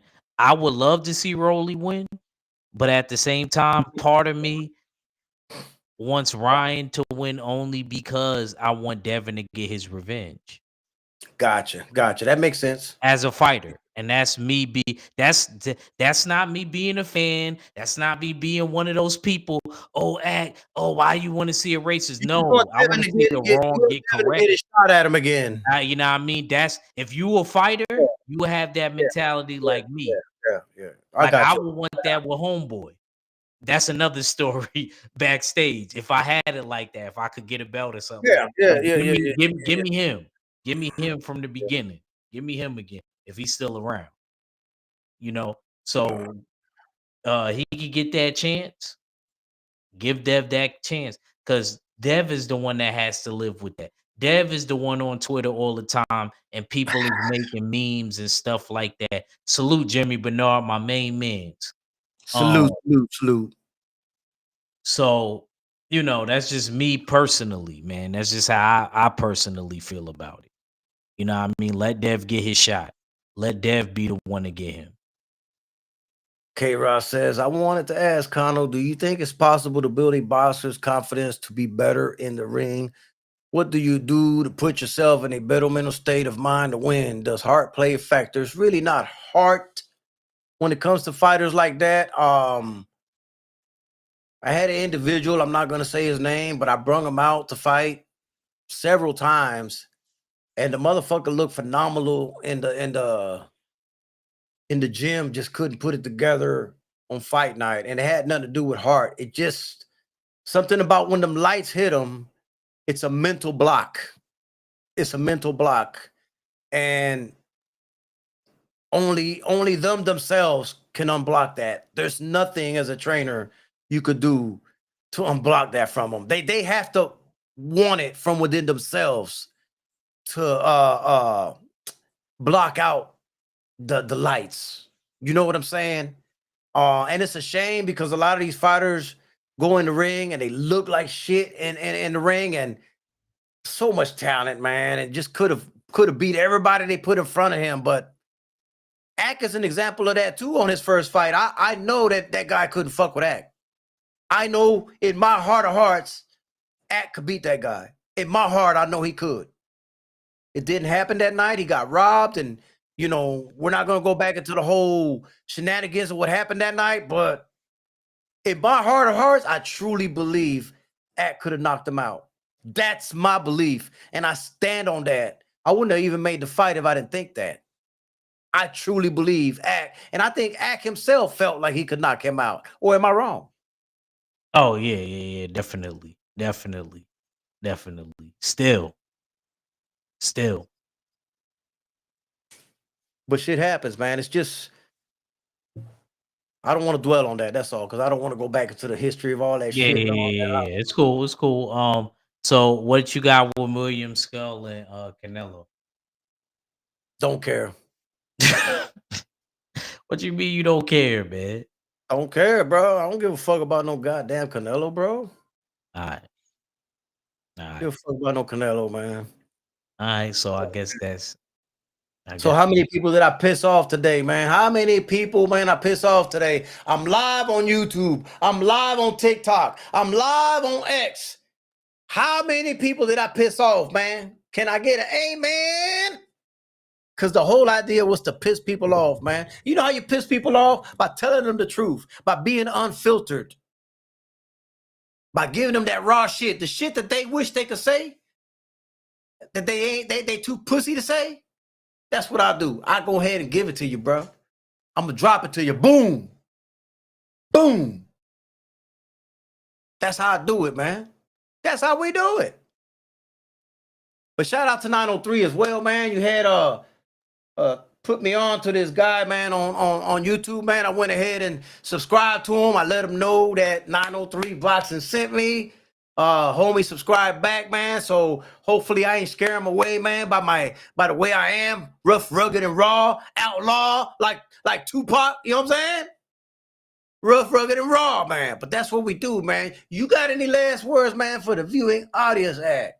would love to see Rolly win, but at the same time, part of me wants Ryan to win only because I want Devin to get his revenge Gotcha, gotcha. That makes sense. as a fighter. And that's me that's not me being a fan. That's not me being one of those people. Oh, why you want to see a racist? You want No, I Devin want to to see the you wrong want get Devin to get corrected. his shot at him again. You know what I mean? That's if you a fighter, Yeah, you will have that yeah, mentality yeah, like me. yeah. I Like got I you. would want that with homeboy. That's another story backstage. If I had it like that, if I could get a belt or something, Yeah, yeah, like yeah, yeah, yeah, give yeah, me him. Give me him from the beginning. Give me him again if he's still around, you know. yeah. So he could get that chance. Give Dev that chance. Because Dev is the one that has to live with that. Dev is the one on Twitter all the time, and people is making memes and stuff like that. Salute Jimmy Bernard, my main mans. Um, Salute, salute, salute. So, that's just me personally, man. That's just how I personally feel about it. You know what I mean? Let Dev get his shot. Let Dev be the one to get him. K Ross says, I wanted to ask Kano, do you think it's possible to build a boxer's confidence to be better in the ring? What do you do to put yourself in a better mental state of mind to win? Does heart play a factor? It's really not heart when it comes to fighters like that. I had an individual, I'm not gonna say his name, but I brung him out to fight several times, and the motherfucker looked phenomenal in the gym, just couldn't put it together on fight night. And it had nothing to do with heart. It just something about when them lights hit him, it's a mental block. It's a mental block. And only them themselves can unblock that. There's nothing as a trainer you could do to unblock that from them. They have to want it from within themselves to block out the lights. You know what I'm saying? And it's a shame because a lot of these fighters go in the ring and they look like shit in the ring, and so much talent, man, and just could have beat everybody they put in front of him. But Ack is an example of that too on his first fight. I know that guy couldn't fuck with Ack. I know in my heart of hearts, Ack could beat that guy. In my heart, I know he could. It didn't happen that night. He got robbed, and we're not gonna go back into the whole shenanigans of what happened that night. But in my heart of hearts, I truly believe Ack could have knocked him out. That's my belief, and I stand on that. I wouldn't have even made the fight if I didn't think that. I truly believe Ack, and I think Ack himself felt like he could knock him out. Or am I wrong? Oh, yeah. Definitely. Definitely. Definitely. Still. But shit happens, man. It's just I don't want to dwell on that. That's all, because I don't want to go back into the history of all that Yeah, shit yeah, and all yeah, that. yeah. It's cool. It's cool. So what you got with William Skull and Canelo? Don't care. What you mean you don't care, man? I don't care, bro. I don't give a fuck about no goddamn Canelo, bro. All right. All Give right. a fuck about no Canelo, man. All right. So I guess I So got how many people did I piss off today, man? How many people, man, I piss off today? I'm live on YouTube. I'm live on TikTok. I'm live on X. How many people did I piss off, man? Can I get an amen? Because the whole idea was to piss people off, man. You know how you piss people off? By telling them the truth, by being unfiltered, by giving them that raw shit, the shit that they wish they could say, that they too pussy to say. That's what I do. I go ahead and give it to you, bro. I'm gonna drop it to you. Boom. Boom. That's how I do it, man. That's how we do it. But shout out to 903 as well, man. You had put me on to this guy, man, on YouTube, man. I went ahead and subscribed to him. I let him know that 903 Boxing sent me. Homie subscribe back, man. So hopefully I ain't scare him away, man, by the way I am, rough, rugged, and raw, outlaw, like Tupac, you know what I'm saying? Rough, rugged, and raw, man. But that's what we do, man. You got any last words, man, for the viewing audience act?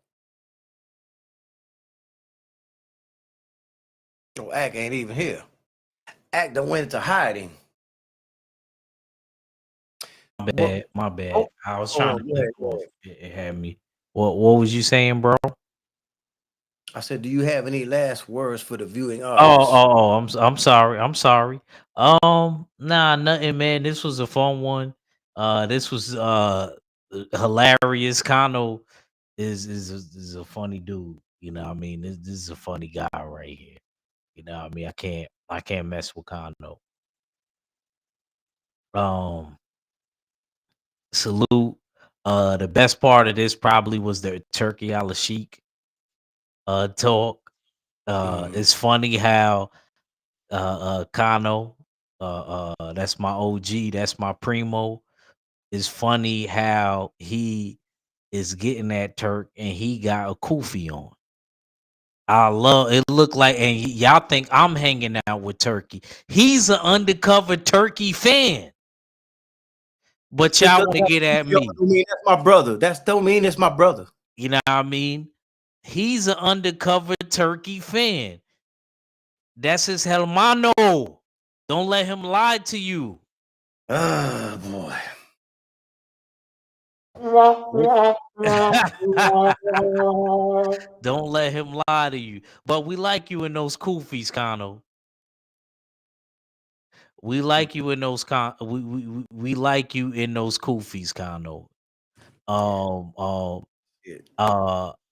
No, Act ain't even here. Act done went into hiding. my bad. I was trying to Go click ahead, go off. ahead. It had me. What was you saying, bro? I said, do you have any last words for the viewing audience? I'm sorry. I'm sorry. Nah, nothing, man. This was a fun one. This was hilarious. Kano is a funny dude. You know what I mean? This is a funny guy right here. You know what I mean? I can't mess with Kano. Salute. The best part of this probably was the Turkey Al Sheik talk. It's funny how Kano, that's my OG, that's my primo. It's funny how he is getting that Turk and he got a kufi on. I love it. Look like, and y'all think I'm hanging out with Turkey. He's an undercover Turkey fan, but Just y'all don't want to get at me. mean that's my brother. That's don't mean it's my brother. You know what I mean? He's an undercover Turkey fan. That's his hermano. Don't let him lie to you. Oh boy. Don't let him lie to you. But we like you in those kufis, Kano. We like you in those we like you in those kufis, Kano.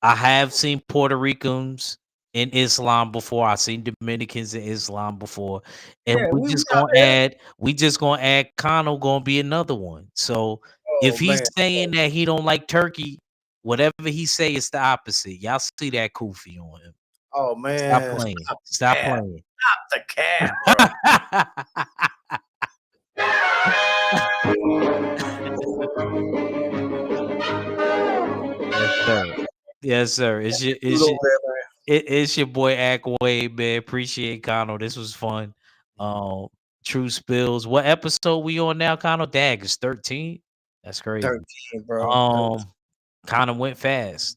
I have seen Puerto Ricans in Islam before. I've seen Dominicans in Islam before. And Yeah, we out there. we just gonna add Kano gonna be another one. So if Oh he's man. saying that he don't like turkey, whatever he say is the opposite. Y'all see that kufi on him. Oh Stop man. playing. Stop Cap. playing. Stop the cap, bro. Yes, sir. Yes, sir. Dude over there, man. It's your boy Aquay, man. Appreciate Kano. This was fun. Um, True Spills. What episode we on now, Kano? Dag is 13. That's crazy. 13, bro. Kano went fast.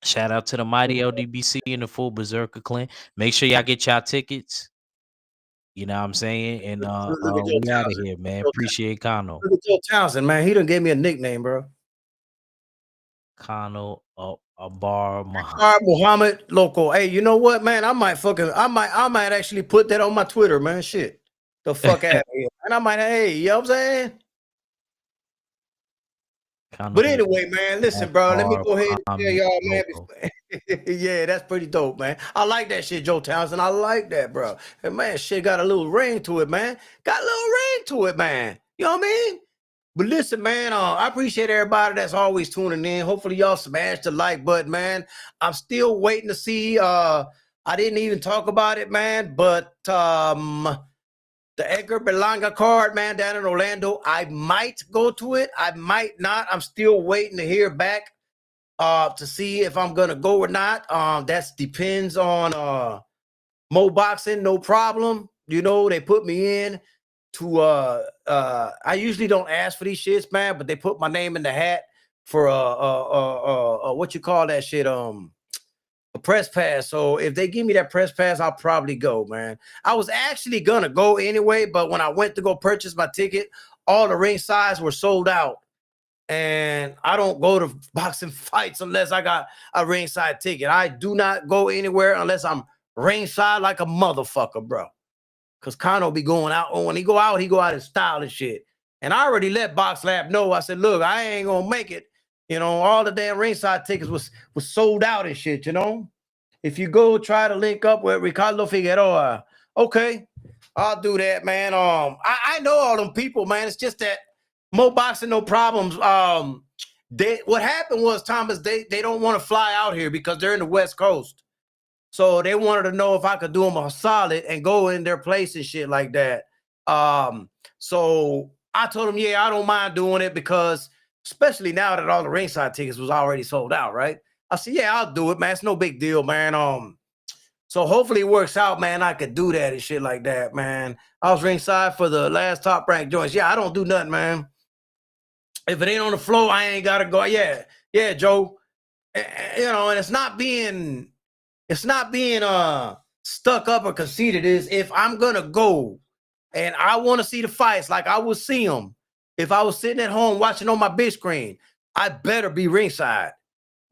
Shout out to the mighty LDBC and the full Berserker clan. Make sure y'all get y'all tickets. You know what I'm saying? And Look at Joe we out of Townsend. here, man. Appreciate Kano. Look at Joe Townsend, man. He done gave me a nickname, bro. Kano Abar Muhammad. All right, Muhammad Loco. Hey, you know what, man? I might actually put that on my Twitter, man. Shit. The fuck out of here. And I might, hey, you know what I'm saying? But anyway, man, listen, bro. Let me go ahead and tell y'all, man. Yeah, that's pretty dope, man. I like that shit, Joe Townsend. I like that, bro. And man, shit got a little ring to it, man. Got a little ring to it, man. You know what I mean? But listen, man, I appreciate everybody that's always tuning in. Hopefully, y'all smash the like button, man. I'm still waiting to see. I didn't even talk about it, man, but the Edgar Berlanga card, man, down in Orlando. I might go to it. I might not. I'm still waiting to hear back to see if I'm gonna go or not. That depends on Mo Boxing, no problem. You know, they put me in to I usually don't ask for these shits, man, but they put my name in the hat for what you call that shit? a press pass. So if they give me that press pass, I'll probably go, man. I was actually gonna go anyway, but when I went to go purchase my ticket, all the ring sides were sold out. And I don't go to boxing fights unless I got a ringside ticket. I do not go anywhere unless I'm ringside like a motherfucker, bro. Cause Kano be going out. Oh, when he go out in style and shit. And I already let Box Lab know. I said, look, I ain't gonna make it. You know, all the damn ringside tickets was sold out and shit, you know. If you go try to link up with Ricardo Figueroa, okay, I'll do that, man. I know all them people, man. It's just that Mo Boxing, no problems. What happened was, Thomas, they don't want to fly out here because they're in the West Coast. So they wanted to know if I could do them a solid and go in their place and shit like that. So I told them, yeah, I don't mind doing it because, especially now that all the ringside tickets was already sold out, right? I said, yeah, I'll do it, man. It's no big deal, man. So hopefully it works out, man. I could do that and shit like that, man. I was ringside for the last Top Rank joints. Yeah, I don't do nothing, man. If it ain't on the floor, I ain't gotta go. Yeah, Joe. You know, and it's not being stuck up or conceited. Is if I'm gonna go and I want to see the fights, like I would see them if I was sitting at home watching on my big screen, I better be ringside.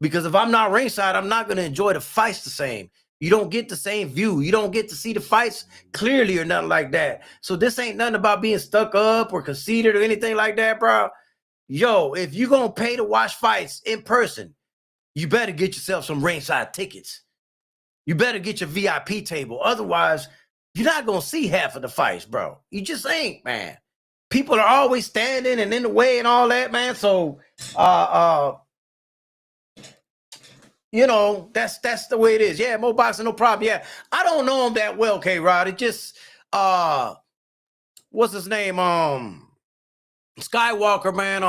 Because if I'm not ringside, I'm not gonna enjoy the fights the same. You don't get the same view. You don't get to see the fights clearly or nothing like that. So this ain't nothing about being stuck up or conceited or anything like that, bro. Yo, if you're gonna pay to watch fights in person, you better get yourself some ringside tickets. You better get your VIP table. Otherwise, you're not going to see half of the fights, bro. You just ain't, man. People are always standing and in the way and all that, man. So, you know, that's the way it is. Yeah, Mo Boxing, no problem. Yeah, I don't know him that well, K-Rod. It just, what's his name? Skywalker, man,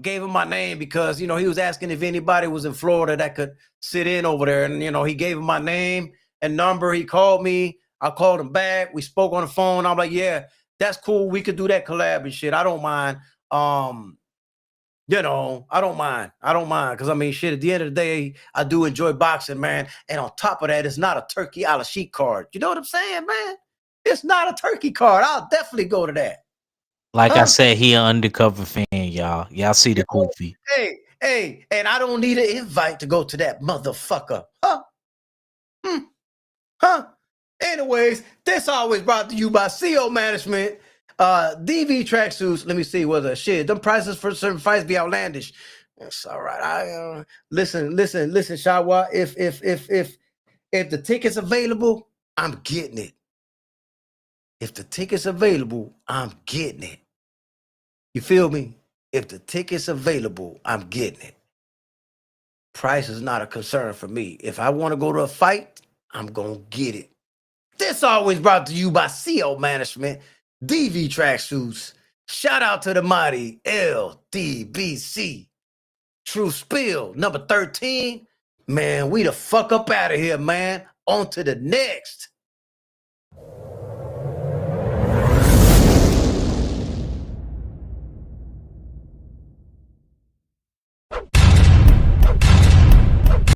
gave him my name because, you know, he was asking if anybody was in Florida that could sit in over there. And, you know, he gave him my name and number. He called me. I called him back. We spoke on the phone. I'm like, yeah, that's cool. We could do that collab and shit. I don't mind. You know, I don't mind. Because, I mean, shit, at the end of the day, I do enjoy boxing, man. And on top of that, it's not a turkey a la sheet card. You know what I'm saying, man? It's not a turkey card. I'll definitely go to that. Like I said, he an undercover fan, y'all. Y'all see the goofy. Hey, and I don't need an invite to go to that motherfucker. Huh? Anyways, this always brought to you by CO Management. DV Tracksuits. Let me see whether shit. Them prices for certain fights be outlandish. It's all right. I listen, Shawa. If the ticket's available, I'm getting it. If the ticket's available, I'm getting it. You feel me? If the ticket's available, I'm getting it. Price is not a concern for me. If I want to go to a fight, I'm going to get it. This always brought to you by CO Management, DV Tracksuits. Shout out to the mighty LDBC. True Spill, number 13. Man, we the fuck up out of here, man. On to the next.